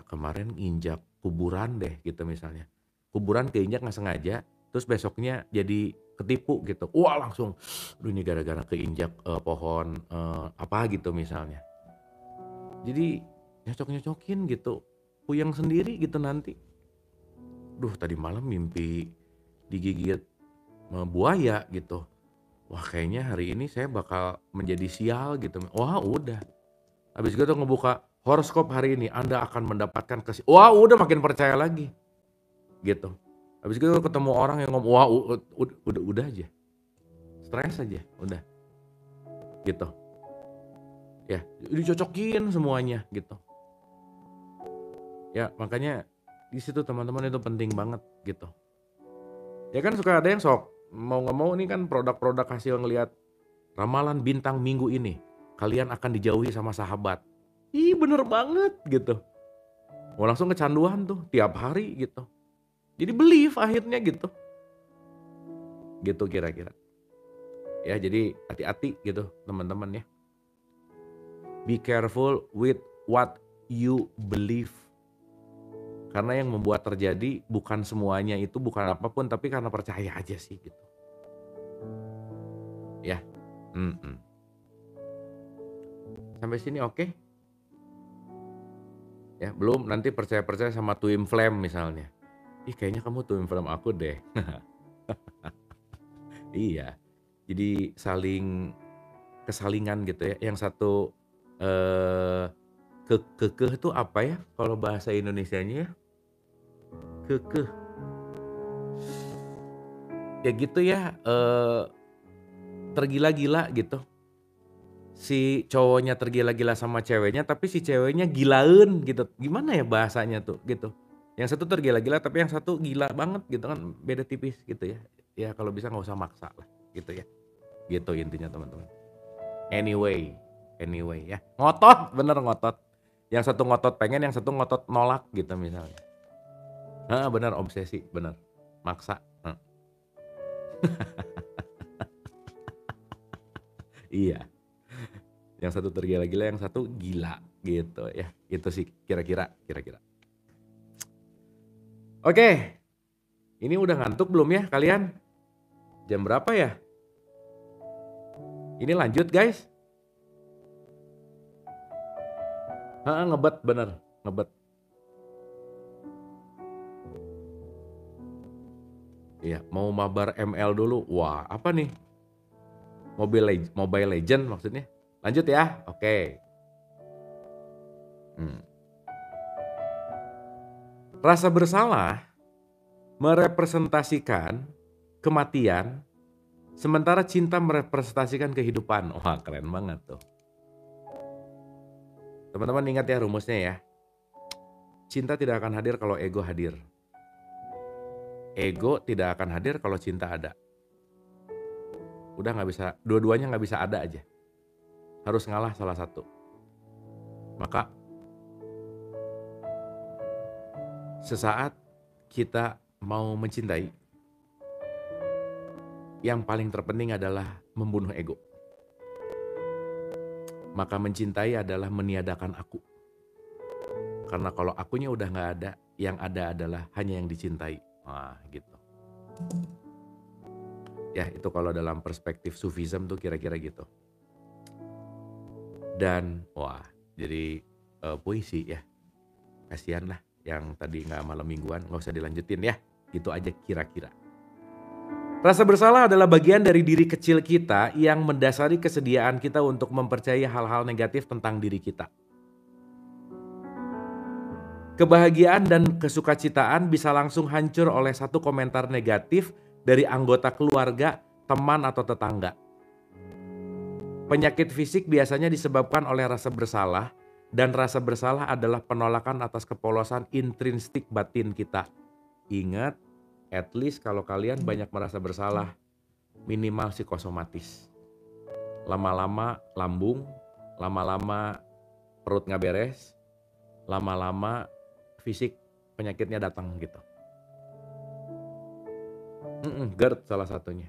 Speaker 1: kemarin injak kuburan deh gitu misalnya. Kuburan keinjak gak sengaja, terus besoknya jadi ketipu gitu. Langsung, ini gara-gara keinjak pohon apa gitu misalnya. Jadi nyocok-nyocokin gitu, puyeng sendiri gitu nanti. Tadi malam mimpi digigit buaya gitu. Kayaknya hari ini saya bakal menjadi sial gitu. Udah. Habis itu ngebuka horoskop hari ini, Anda akan mendapatkan udah makin percaya lagi. Gitu. Habis itu ketemu orang yang ngomong, udah aja. Stres aja, udah. Gitu. Ya, dicocokin semuanya gitu. Ya, makanya di situ teman-teman itu penting banget gitu. Ya kan suka ada yang sok mau nggak mau ini kan produk-produk hasil ngelihat ramalan bintang minggu ini, kalian akan dijauhi sama sahabat. Bener banget gitu. Langsung kecanduan tuh tiap hari gitu. Jadi believe akhirnya gitu. Gitu kira-kira. Ya jadi hati-hati gitu teman-teman ya. Be careful with what you believe. Karena yang membuat terjadi bukan semuanya itu, bukan apapun, tapi karena percaya aja sih gitu. Ya. Sampai sini oke? Ya, belum nanti percaya-percaya sama twin flame misalnya. Kayaknya kamu twin flame aku deh. Iya. Jadi saling kesalingan gitu ya. Yang satu kekeh itu apa ya kalau bahasa Indonesianya ya? Kekeh. Ya gitu ya, tergila-gila gitu. Si cowoknya tergila-gila sama ceweknya, tapi si ceweknya gilaun gitu. Gimana ya bahasanya tuh gitu. Yang satu tergila-gila tapi yang satu gila banget gitu kan, beda tipis gitu ya. Ya kalau bisa gak usah maksa lah gitu ya. Gitu intinya teman-teman. Anyway ya. Ngotot, bener ngotot. Yang satu ngotot pengen, yang satu ngotot nolak gitu misalnya. Bener obsesi, bener. Maksa. Iya. Yang satu tergila-gila, yang satu gila gitu ya. Itu sih kira-kira. Oke. Ini udah ngantuk belum ya kalian? Jam berapa ya? Ini lanjut guys. Ngebet bener, ngebet. Iya, mau mabar ML dulu. Wah, apa nih? Mobile Legend maksudnya. Lanjut ya. Oke. Rasa bersalah merepresentasikan kematian, sementara cinta merepresentasikan kehidupan. Wah, keren banget tuh. Teman-teman ingat ya rumusnya ya. Cinta tidak akan hadir kalau ego hadir. Ego tidak akan hadir kalau cinta ada. Udah nggak bisa, dua-duanya nggak bisa ada aja. Harus ngalah salah satu. Maka sesaat kita mau mencintai, yang paling terpenting adalah membunuh ego. Maka mencintai adalah meniadakan aku. Karena kalau akunya udah nggak ada, yang ada adalah hanya yang dicintai. Wah, gitu. Ya, itu kalau dalam perspektif Sufism tuh kira-kira gitu. Dan, wah, jadi puisi ya. Kasihan lah yang tadi nggak malam mingguan, nggak usah dilanjutin ya. Gitu aja kira-kira. Rasa bersalah adalah bagian dari diri kecil kita yang mendasari kesediaan kita untuk mempercayai hal-hal negatif tentang diri kita. Kebahagiaan dan kesukacitaan bisa langsung hancur oleh satu komentar negatif dari anggota keluarga, teman, atau tetangga. Penyakit fisik biasanya disebabkan oleh rasa bersalah, dan rasa bersalah adalah penolakan atas kepolosan intrinsik batin kita. Ingat, at least kalau kalian banyak merasa bersalah, minimal psikosomatis. Lama-lama lambung, lama-lama perut nggak beres, lama-lama fisik penyakitnya datang gitu. GERD salah satunya.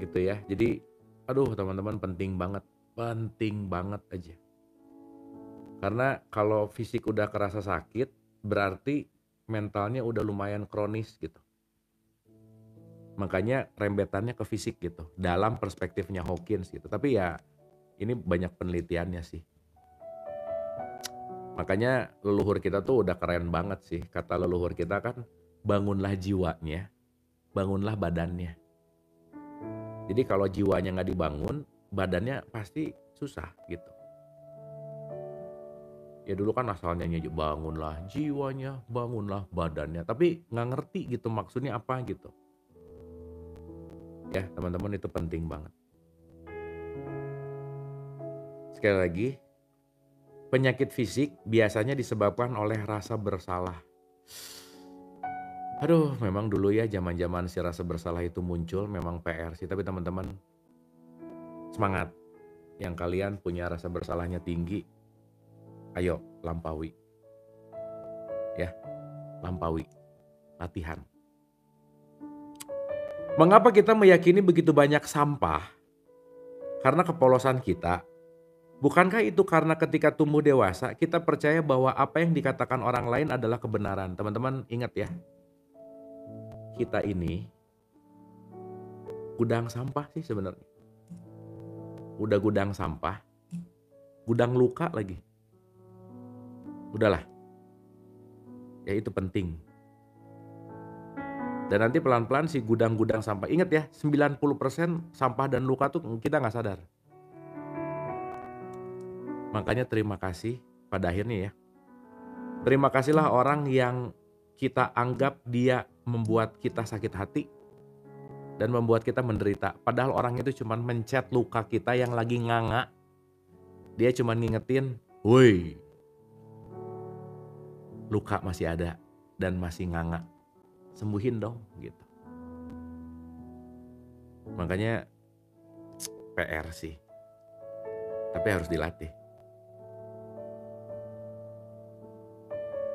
Speaker 1: Gitu ya. Jadi aduh teman-teman penting banget aja. Karena kalau fisik udah kerasa sakit, berarti mentalnya udah lumayan kronis gitu. Makanya rembetannya ke fisik gitu, dalam perspektifnya Hawkins gitu. Tapi ya ini banyak penelitiannya sih. Makanya leluhur kita tuh udah keren banget sih. Kata leluhur kita kan, bangunlah jiwanya, bangunlah badannya. Jadi kalau jiwanya nggak dibangun, badannya pasti susah gitu. Ya dulu kan asalnya nyanyi bangunlah jiwanya, bangunlah badannya. Tapi nggak ngerti gitu maksudnya apa gitu. Ya teman-teman itu penting banget. Sekali lagi, penyakit fisik biasanya disebabkan oleh rasa bersalah. Aduh, memang dulu ya zaman-zaman si rasa bersalah itu muncul memang PR sih. Tapi teman-teman semangat. Yang kalian punya rasa bersalahnya tinggi, ayo lampaui. Ya, lampaui. Latihan. Mengapa kita meyakini begitu banyak sampah? Karena kepolosan kita. Bukankah itu karena ketika tumbuh dewasa kita percaya bahwa apa yang dikatakan orang lain adalah kebenaran? Teman-teman ingat ya. Kita ini gudang sampah sih sebenarnya. Udah gudang sampah, gudang luka lagi. Udahlah. Ya itu penting. Dan nanti pelan-pelan si gudang-gudang sampah. Ingat ya, 90% sampah dan luka tuh kita nggak sadar. Makanya terima kasih pada akhirnya ya. Terima kasihlah orang yang kita anggap dia membuat kita sakit hati dan membuat kita menderita. Padahal orang itu cuma mencet luka kita yang lagi nganga. Dia cuma ngingetin, woi, luka masih ada dan masih nganga. Sembuhin dong gitu. Makanya PR sih. Tapi harus dilatih.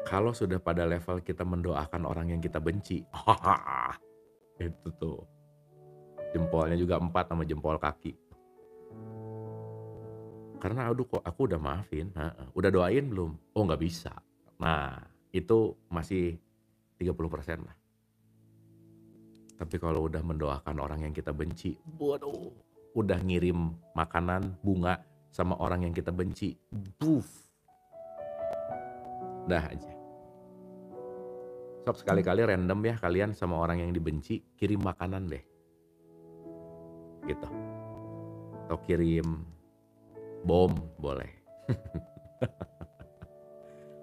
Speaker 1: Kalau sudah pada level kita mendoakan orang yang kita benci, itu tuh jempolnya juga 4 sama jempol kaki. Karena aduh kok aku udah maafin, udah doain belum? Oh nggak bisa. Nah itu masih 30% lah. Tapi kalau udah mendoakan orang yang kita benci, waduh, udah ngirim makanan, bunga sama orang yang kita benci, buff, dah aja. Sok sekali-kali random ya kalian sama orang yang dibenci, kirim makanan deh. Gitu. Atau kirim bom boleh.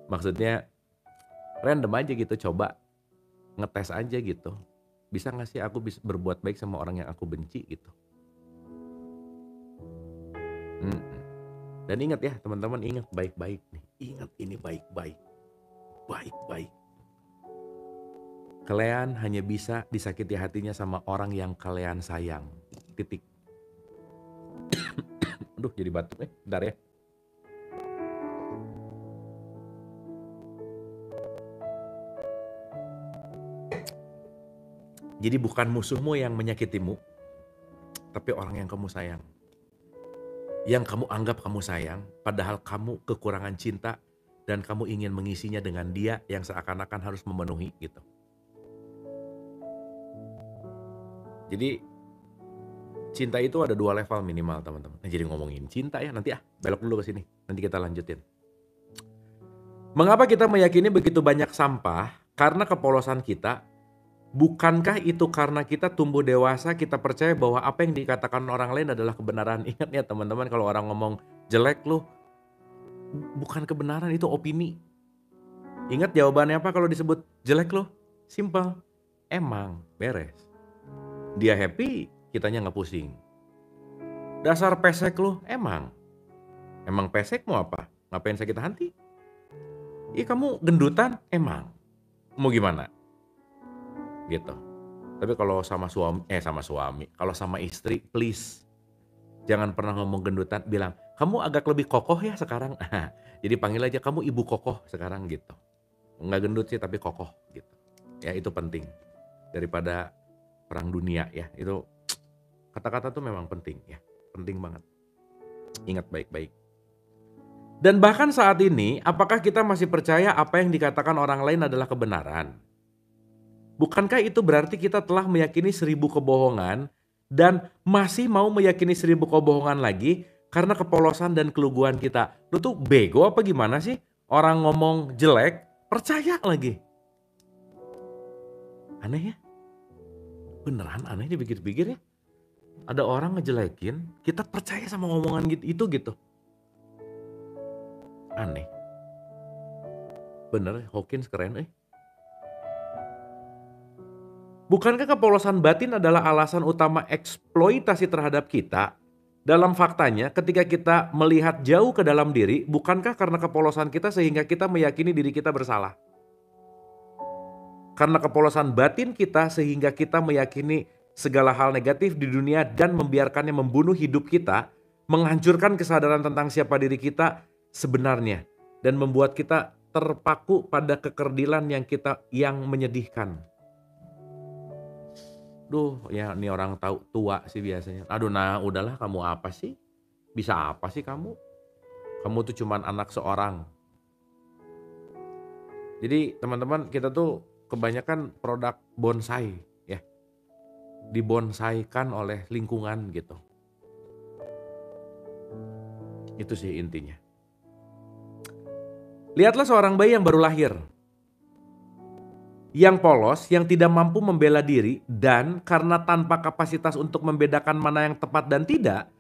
Speaker 1: Maksudnya Random aja gitu, coba ngetes aja gitu. Bisa nggak sih aku berbuat baik sama orang yang aku benci gitu. Mhm. Dan ingat ya teman-teman, ingat baik-baik nih. Ingat ini baik-baik. Baik-baik. Kalian hanya bisa disakiti hatinya sama orang yang kalian sayang. Titik. Aduh jadi batuk bentar ya. Jadi bukan musuhmu yang menyakitimu, tapi orang yang kamu sayang. Yang kamu anggap kamu sayang, padahal kamu kekurangan cinta dan kamu ingin mengisinya dengan dia yang seakan-akan harus memenuhi gitu. Jadi cinta itu ada 2 level minimal teman-teman. Nah, jadi ngomongin cinta ya, nanti belok dulu ke sini. Nanti kita lanjutin. Mengapa kita meyakini begitu banyak sampah? Karena kepolosan kita. Bukankah itu karena kita tumbuh dewasa, kita percaya bahwa apa yang dikatakan orang lain adalah kebenaran? Ingat ya teman-teman, kalau orang ngomong jelek lu, bukan kebenaran, itu opini. Ingat jawabannya apa kalau disebut jelek lu? Simple. Emang, beres. Dia happy, kitanya nggak pusing. Dasar pesek lu, emang pesek mau apa? Ngapain sakit hati? Ih kamu gendutan, emang. Mau gimana? Gitu. Tapi kalau sama suami, kalau sama istri, please jangan pernah ngomong gendutan, bilang, "Kamu agak lebih kokoh ya sekarang." Jadi panggil aja, "Kamu ibu kokoh sekarang," gitu. Nggak gendut sih tapi kokoh gitu. Ya itu penting. Daripada perang dunia ya, itu kata-kata tuh memang penting ya. Penting banget. Ingat baik-baik. Dan bahkan saat ini, apakah kita masih percaya apa yang dikatakan orang lain adalah kebenaran? Bukankah itu berarti kita telah meyakini 1000 kebohongan dan masih mau meyakini 1000 kebohongan lagi karena kepolosan dan keluguan kita? Lu tuh bego apa gimana sih? Orang ngomong jelek, percaya lagi. Aneh ya? Beneran aneh dipikir-pikir ya. Ada orang ngejelekin, kita percaya sama omongan itu gitu. Aneh. Bener, Hawkins keren. Bukankah kepolosan batin adalah alasan utama eksploitasi terhadap kita? Dalam faktanya, ketika kita melihat jauh ke dalam diri, bukankah karena kepolosan kita sehingga kita meyakini diri kita bersalah? Karena kepolosan batin kita sehingga kita meyakini segala hal negatif di dunia dan membiarkannya membunuh hidup kita, menghancurkan kesadaran tentang siapa diri kita sebenarnya dan membuat kita terpaku pada kekerdilan yang menyedihkan. Duh, ya ini orang tahu tua sih biasanya. Aduh, nah udahlah kamu apa sih? Bisa apa sih kamu? Kamu tuh cuman anak seorang. Jadi teman-teman kita tuh kebanyakan produk bonsai ya. Dibonsaikan oleh lingkungan gitu. Itu sih intinya. Lihatlah seorang bayi yang baru lahir. Yang polos, yang tidak mampu membela diri, dan karena tanpa kapasitas untuk membedakan mana yang tepat dan tidak,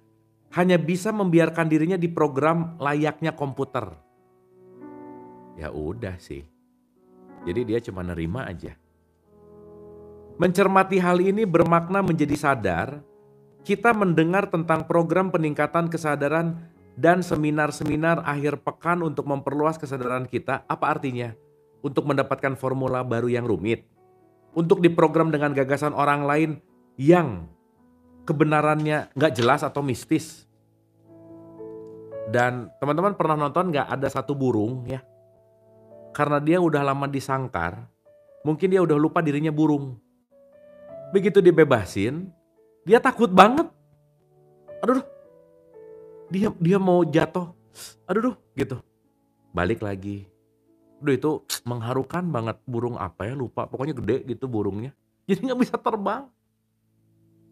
Speaker 1: hanya bisa membiarkan dirinya diprogram layaknya komputer. Ya udah sih. Jadi dia cuma nerima aja. Mencermati hal ini bermakna menjadi sadar, kita mendengar tentang program peningkatan kesadaran dan seminar-seminar akhir pekan untuk memperluas kesadaran kita. Apa artinya? Untuk mendapatkan formula baru yang rumit, untuk diprogram dengan gagasan orang lain yang kebenarannya nggak jelas atau mistis. Dan teman-teman pernah nonton nggak ada satu burung ya, karena dia udah lama disangkar, mungkin dia udah lupa dirinya burung. Begitu dibebasin, dia takut banget. Aduh, dia mau jatuh, aduh gitu, balik lagi. Udah itu mengharukan banget, burung apa ya lupa, pokoknya gede gitu burungnya. Jadi gak bisa terbang.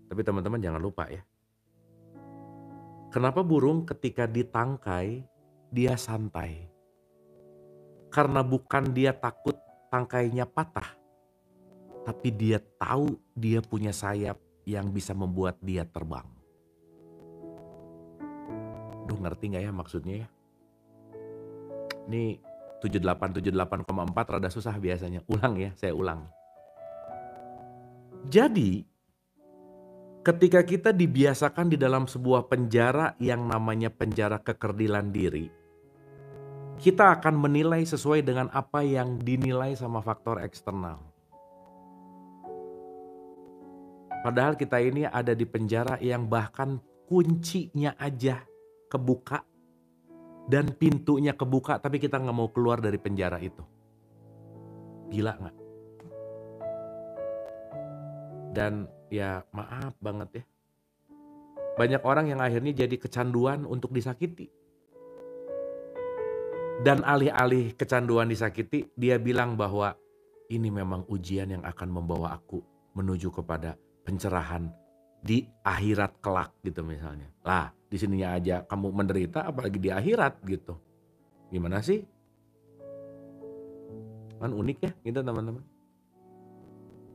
Speaker 1: Tapi teman-teman jangan lupa ya. Kenapa burung ketika ditangkai, dia santai? Karena bukan dia takut tangkainya patah. Tapi dia tahu dia punya sayap yang bisa membuat dia terbang. Duh ngerti gak ya maksudnya ya? Ini 78,4 rada susah biasanya. Ulang ya, saya ulang. Jadi, ketika kita dibiasakan di dalam sebuah penjara yang namanya penjara kekerdilan diri, kita akan menilai sesuai dengan apa yang dinilai sama faktor eksternal. Padahal kita ini ada di penjara yang bahkan kuncinya aja kebuka dan pintunya kebuka, tapi kita nggak mau keluar dari penjara itu. Gila nggak? Dan ya maaf banget ya, banyak orang yang akhirnya jadi kecanduan untuk disakiti. Dan alih-alih kecanduan disakiti, dia bilang bahwa ini memang ujian yang akan membawa aku menuju kepada pencerahan di akhirat kelak gitu misalnya. Lah, di sininya aja kamu menderita, apalagi di akhirat gitu. Gimana sih? Kan unik ya gitu teman-teman.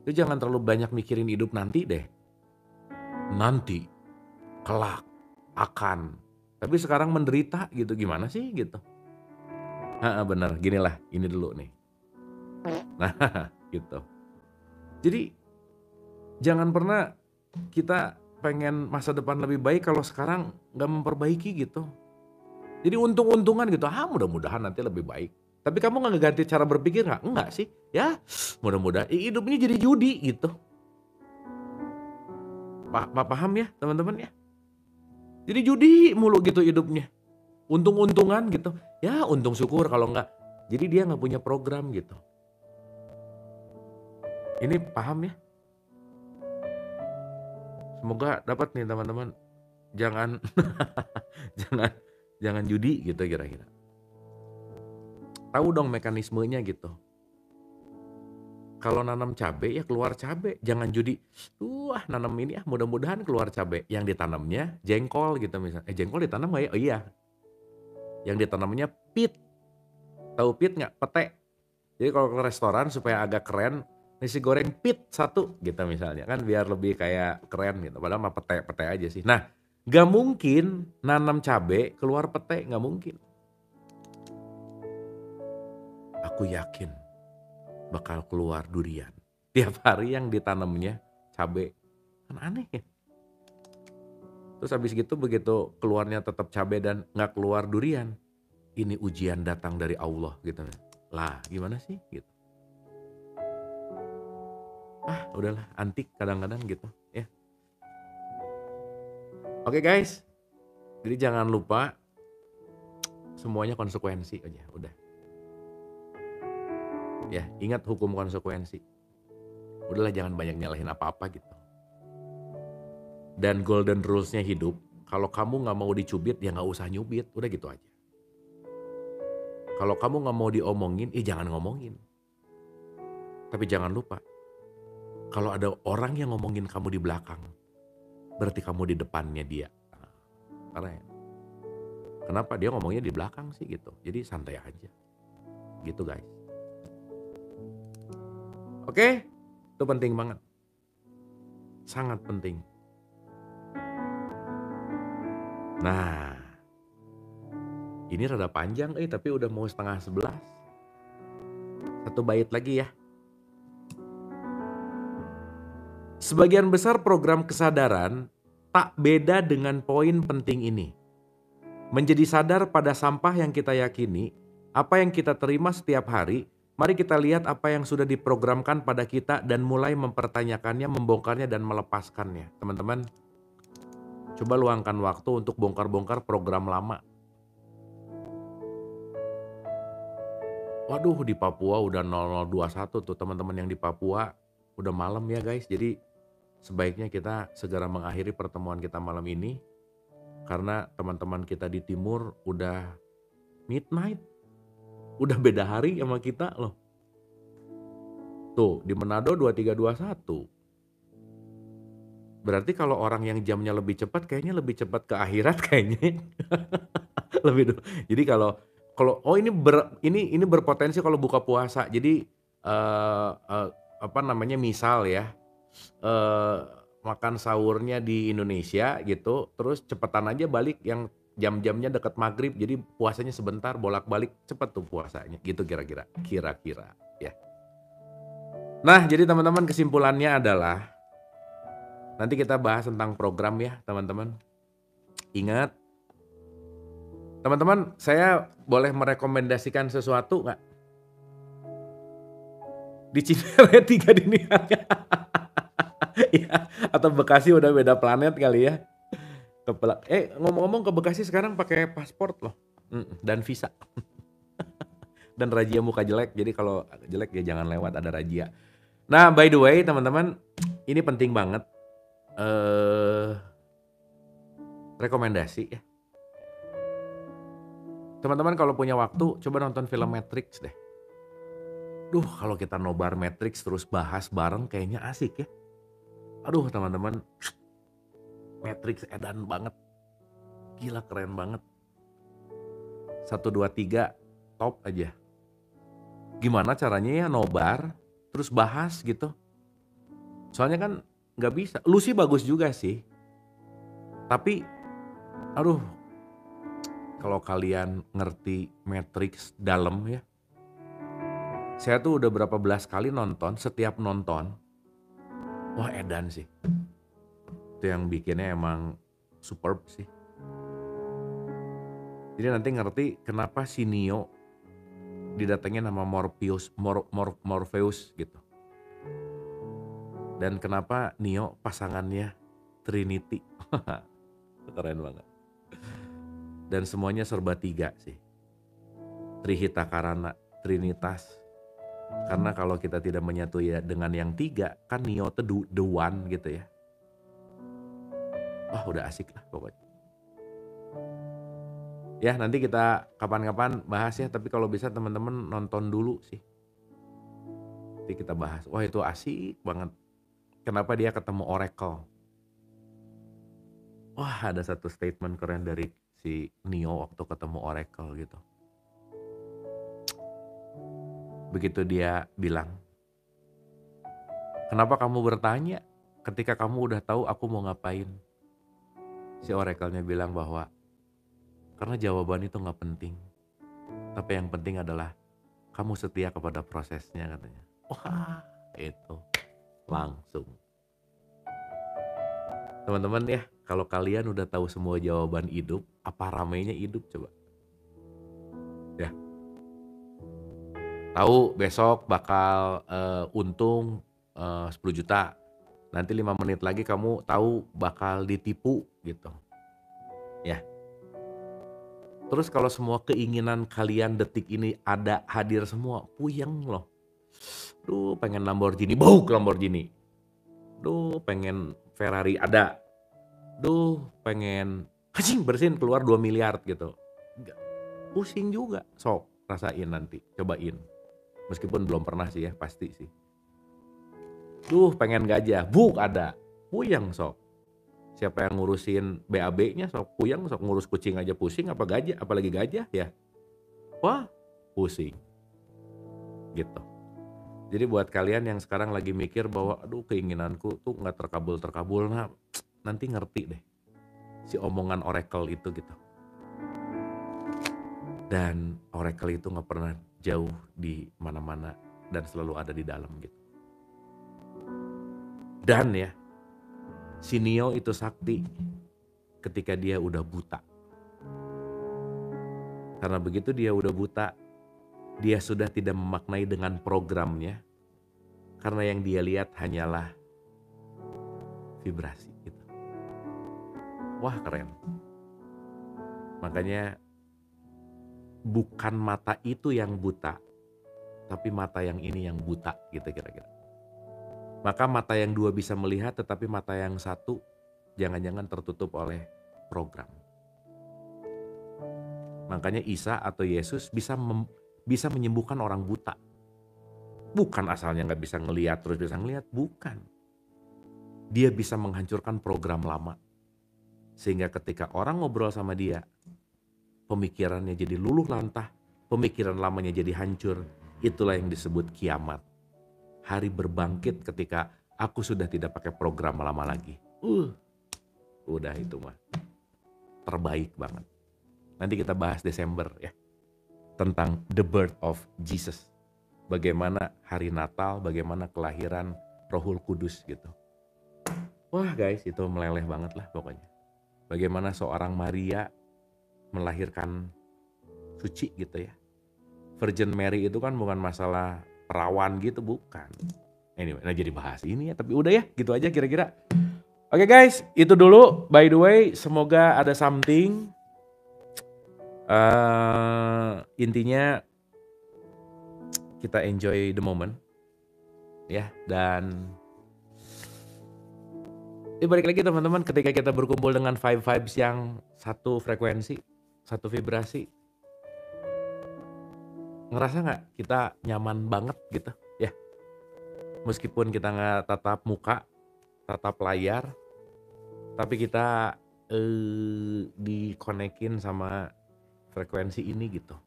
Speaker 1: Itu jangan terlalu banyak mikirin hidup nanti deh. Nanti, kelak, akan. Tapi sekarang menderita gitu, gimana sih gitu. Bener, ginilah, ini dulu nih. Nah, gitu. Jadi, jangan pernah kita pengen masa depan lebih baik kalau sekarang gak memperbaiki gitu. Jadi untung-untungan gitu, mudah-mudahan nanti lebih baik. Tapi kamu gak ganti cara berpikir gak? Enggak sih, ya mudah-mudahan hidup ini jadi judi gitu. Paham ya teman-teman ya? Jadi judi mulu gitu hidupnya. Untung-untungan gitu. Ya untung syukur kalau enggak. Jadi dia gak punya program gitu. Ini paham ya? Semoga dapat nih teman-teman. Jangan jangan judi gitu kira-kira. Tahu dong mekanismenya gitu. Kalau nanam cabai ya keluar cabai, jangan judi. Nanam ini mudah-mudahan keluar cabai. Yang ditanamnya jengkol gitu misalnya. Jengkol ditanam nggak ya? Oh iya. Yang ditanamnya pit. Tahu pit nggak? Pete. Jadi kalau ke restoran supaya agak keren, nasi goreng pit 1 gitu misalnya kan biar lebih kayak keren gitu. Padahal mah pete aja sih. Nah, nggak mungkin nanam cabai keluar pete, nggak mungkin. Aku yakin bakal keluar durian. Tiap hari yang ditanamnya cabai. Kan aneh ya. Terus habis gitu begitu keluarnya tetap cabai dan nggak keluar durian. Ini ujian datang dari Allah gitu. Lah gimana sih gitu. Udahlah antik kadang-kadang gitu ya. Oke guys. Jadi jangan lupa semuanya konsekuensi aja udah. Ya, ingat hukum konsekuensi. Udahlah jangan banyak nyalahin apa-apa gitu. Dan golden rules-nya hidup, kalau kamu gak mau dicubit, ya gak usah nyubit. Udah gitu aja. Kalau kamu gak mau diomongin, jangan ngomongin. Tapi jangan lupa, kalau ada orang yang ngomongin kamu di belakang, berarti kamu di depannya dia. Karena kenapa dia ngomongnya di belakang sih gitu. Jadi santai aja. Gitu guys. Oke, itu penting banget. Sangat penting. Nah, ini rada panjang tapi udah mau 10:30. 1 bait lagi ya. Sebagian besar program kesadaran tak beda dengan poin penting ini. Menjadi sadar pada sampah yang kita yakini, apa yang kita terima setiap hari, mari kita lihat apa yang sudah diprogramkan pada kita dan mulai mempertanyakannya, membongkarnya dan melepaskannya. Teman-teman, coba luangkan waktu untuk bongkar-bongkar program lama. Waduh, di Papua udah 0021 tuh teman-teman yang di Papua. Udah malam ya guys, jadi sebaiknya kita segera mengakhiri pertemuan kita malam ini. Karena teman-teman kita di timur udah midnight. Udah beda hari sama kita loh. Tuh, di Manado 23:21. Berarti kalau orang yang jamnya lebih cepat kayaknya lebih cepat ke akhirat kayaknya. Jadi kalau ini berpotensi kalau buka puasa. Jadi misal ya makan sahurnya di Indonesia gitu, terus cepetan aja balik yang jam-jamnya dekat maghrib, jadi puasanya sebentar, bolak-balik, cepet tuh puasanya, gitu kira-kira, ya. Nah, jadi teman-teman kesimpulannya adalah, nanti kita bahas tentang program ya teman-teman. Ingat, teman-teman, saya boleh merekomendasikan sesuatu nggak? Di Cinere 3 dini hari. Ya, atau Bekasi udah beda planet kali ya. Ngomong-ngomong ke Bekasi sekarang pakai paspor loh, dan visa. Dan razia muka jelek, jadi kalau jelek ya jangan lewat, ada razia. Nah, by the way teman-teman, ini penting banget. Rekomendasi ya. Teman-teman kalau punya waktu, coba nonton film Matrix deh. Duh, kalau kita nobar Matrix terus bahas bareng kayaknya asik ya. Aduh teman-teman, Matrix edan banget. Gila keren banget. 1, 2, 3 top aja. Gimana caranya ya nobar, terus bahas gitu. Soalnya kan gak bisa. Lucy bagus juga sih. Tapi, aduh, kalau kalian ngerti Matrix dalam ya. Saya tuh udah berapa belas kali nonton, setiap nonton, wah edan sih. Itu yang bikinnya emang superb sih. Jadi nanti ngerti kenapa si Neo didatengin sama Morpheus gitu. Dan kenapa Neo pasangannya Trinity. Keren banget. Dan semuanya serba 3 sih. Trihita Karana, Trinitas. Karena kalau kita tidak menyatu ya dengan yang 3, kan Neo tuh the one gitu ya. Wah udah asik lah pokoknya. Ya nanti kita kapan-kapan bahas ya, tapi kalau bisa teman-teman nonton dulu sih. Nanti kita bahas. Wah itu asik banget. Kenapa dia ketemu Oracle? Wah ada satu statement keren dari si Neo waktu ketemu Oracle gitu. Begitu dia bilang, kenapa kamu bertanya ketika kamu udah tahu aku mau ngapain? Si Oracle-nya bilang bahwa karena jawaban itu gak penting. Tapi yang penting adalah kamu setia kepada prosesnya katanya. Wah itu langsung. Teman-teman ya, kalau kalian udah tahu semua jawaban hidup, apa ramainya hidup coba? Ya. Tahu besok bakal untung 10 juta. Nanti 5 menit lagi kamu tahu bakal ditipu gitu. Ya. Terus kalau semua keinginan kalian detik ini ada hadir semua, puyeng loh. Duh pengen Lamborghini, bau Lamborghini. Duh pengen Ferrari ada. Duh pengen bersin keluar 2 miliar gitu. Pusing juga, sok rasain nanti, cobain. Meskipun belum pernah sih ya, pasti sih. Duh pengen gajah, ada. Puyeng sok. Siapa yang ngurusin BAB-nya sok puyeng, sok ngurus kucing aja pusing, apalagi gajah ya. Wah, pusing. Gitu. Jadi buat kalian yang sekarang lagi mikir bahwa aduh keinginanku tuh gak terkabul, nah nanti ngerti deh si omongan Oracle itu gitu. Dan Oracle itu gak pernah jauh di mana-mana dan selalu ada di dalam gitu. Dan ya, si Neo itu sakti ketika dia udah buta. Karena begitu dia udah buta, dia sudah tidak memaknai dengan programnya. Karena yang dia lihat hanyalah vibrasi gitu. Wah keren. Makanya bukan mata itu yang buta, tapi mata yang ini yang buta gitu kira-kira. Maka mata yang 2 bisa melihat, tetapi mata yang 1 jangan-jangan tertutup oleh program. Makanya Isa atau Yesus bisa menyembuhkan orang buta. Bukan asalnya gak bisa ngelihat terus bisa ngelihat, bukan. Dia bisa menghancurkan program lama. Sehingga ketika orang ngobrol sama dia, pemikirannya jadi luluh lantah, pemikiran lamanya jadi hancur. Itulah yang disebut kiamat. Hari berbangkit ketika aku sudah tidak pakai program lama lagi. Udah itu mah terbaik banget. Nanti kita bahas Desember ya, tentang the birth of Jesus. Bagaimana hari Natal, bagaimana kelahiran Rohul Kudus gitu. Wah guys, itu meleleh banget lah pokoknya. Bagaimana seorang Maria melahirkan suci gitu ya. Virgin Mary itu kan bukan masalah perawan gitu, bukan. Anyway, nah jadi bahas ini ya, tapi udah ya, gitu aja kira-kira. Oke guys, itu dulu. By the way, semoga ada something. Intinya kita enjoy the moment ya, dan balik lagi teman-teman, ketika kita berkumpul dengan vibes yang satu frekuensi, satu vibrasi, ngerasa nggak kita nyaman banget gitu ya, meskipun kita nggak tatap muka, tatap layar, tapi kita dikonekin sama frekuensi ini gitu.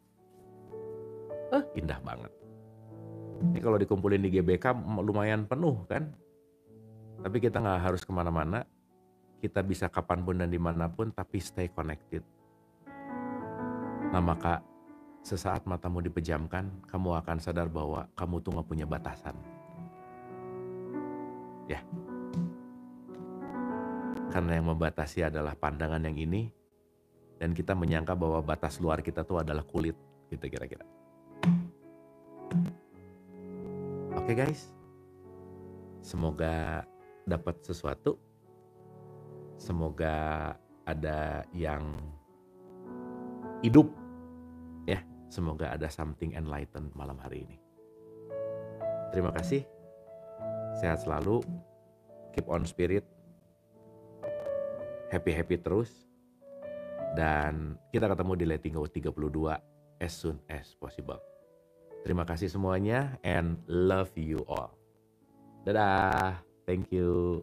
Speaker 1: Indah banget. Ini kalau dikumpulin di GBK lumayan penuh kan, tapi kita nggak harus kemana-mana, kita bisa kapanpun dan dimanapun, tapi stay connected. Nah maka sesaat matamu dipejamkan, kamu akan sadar bahwa kamu tuh gak punya batasan. Ya. Karena yang membatasi adalah pandangan yang ini, dan kita menyangka bahwa batas luar kita tuh adalah kulit, gitu kira-kira. Oke guys, semoga dapat sesuatu, semoga ada yang hidup, ya, semoga ada something enlightened malam hari ini. Terima kasih, sehat selalu, keep on spirit, happy terus, dan kita ketemu di Letting Go 32 as soon as possible. Terima kasih semuanya and love you all. Dadah, thank you.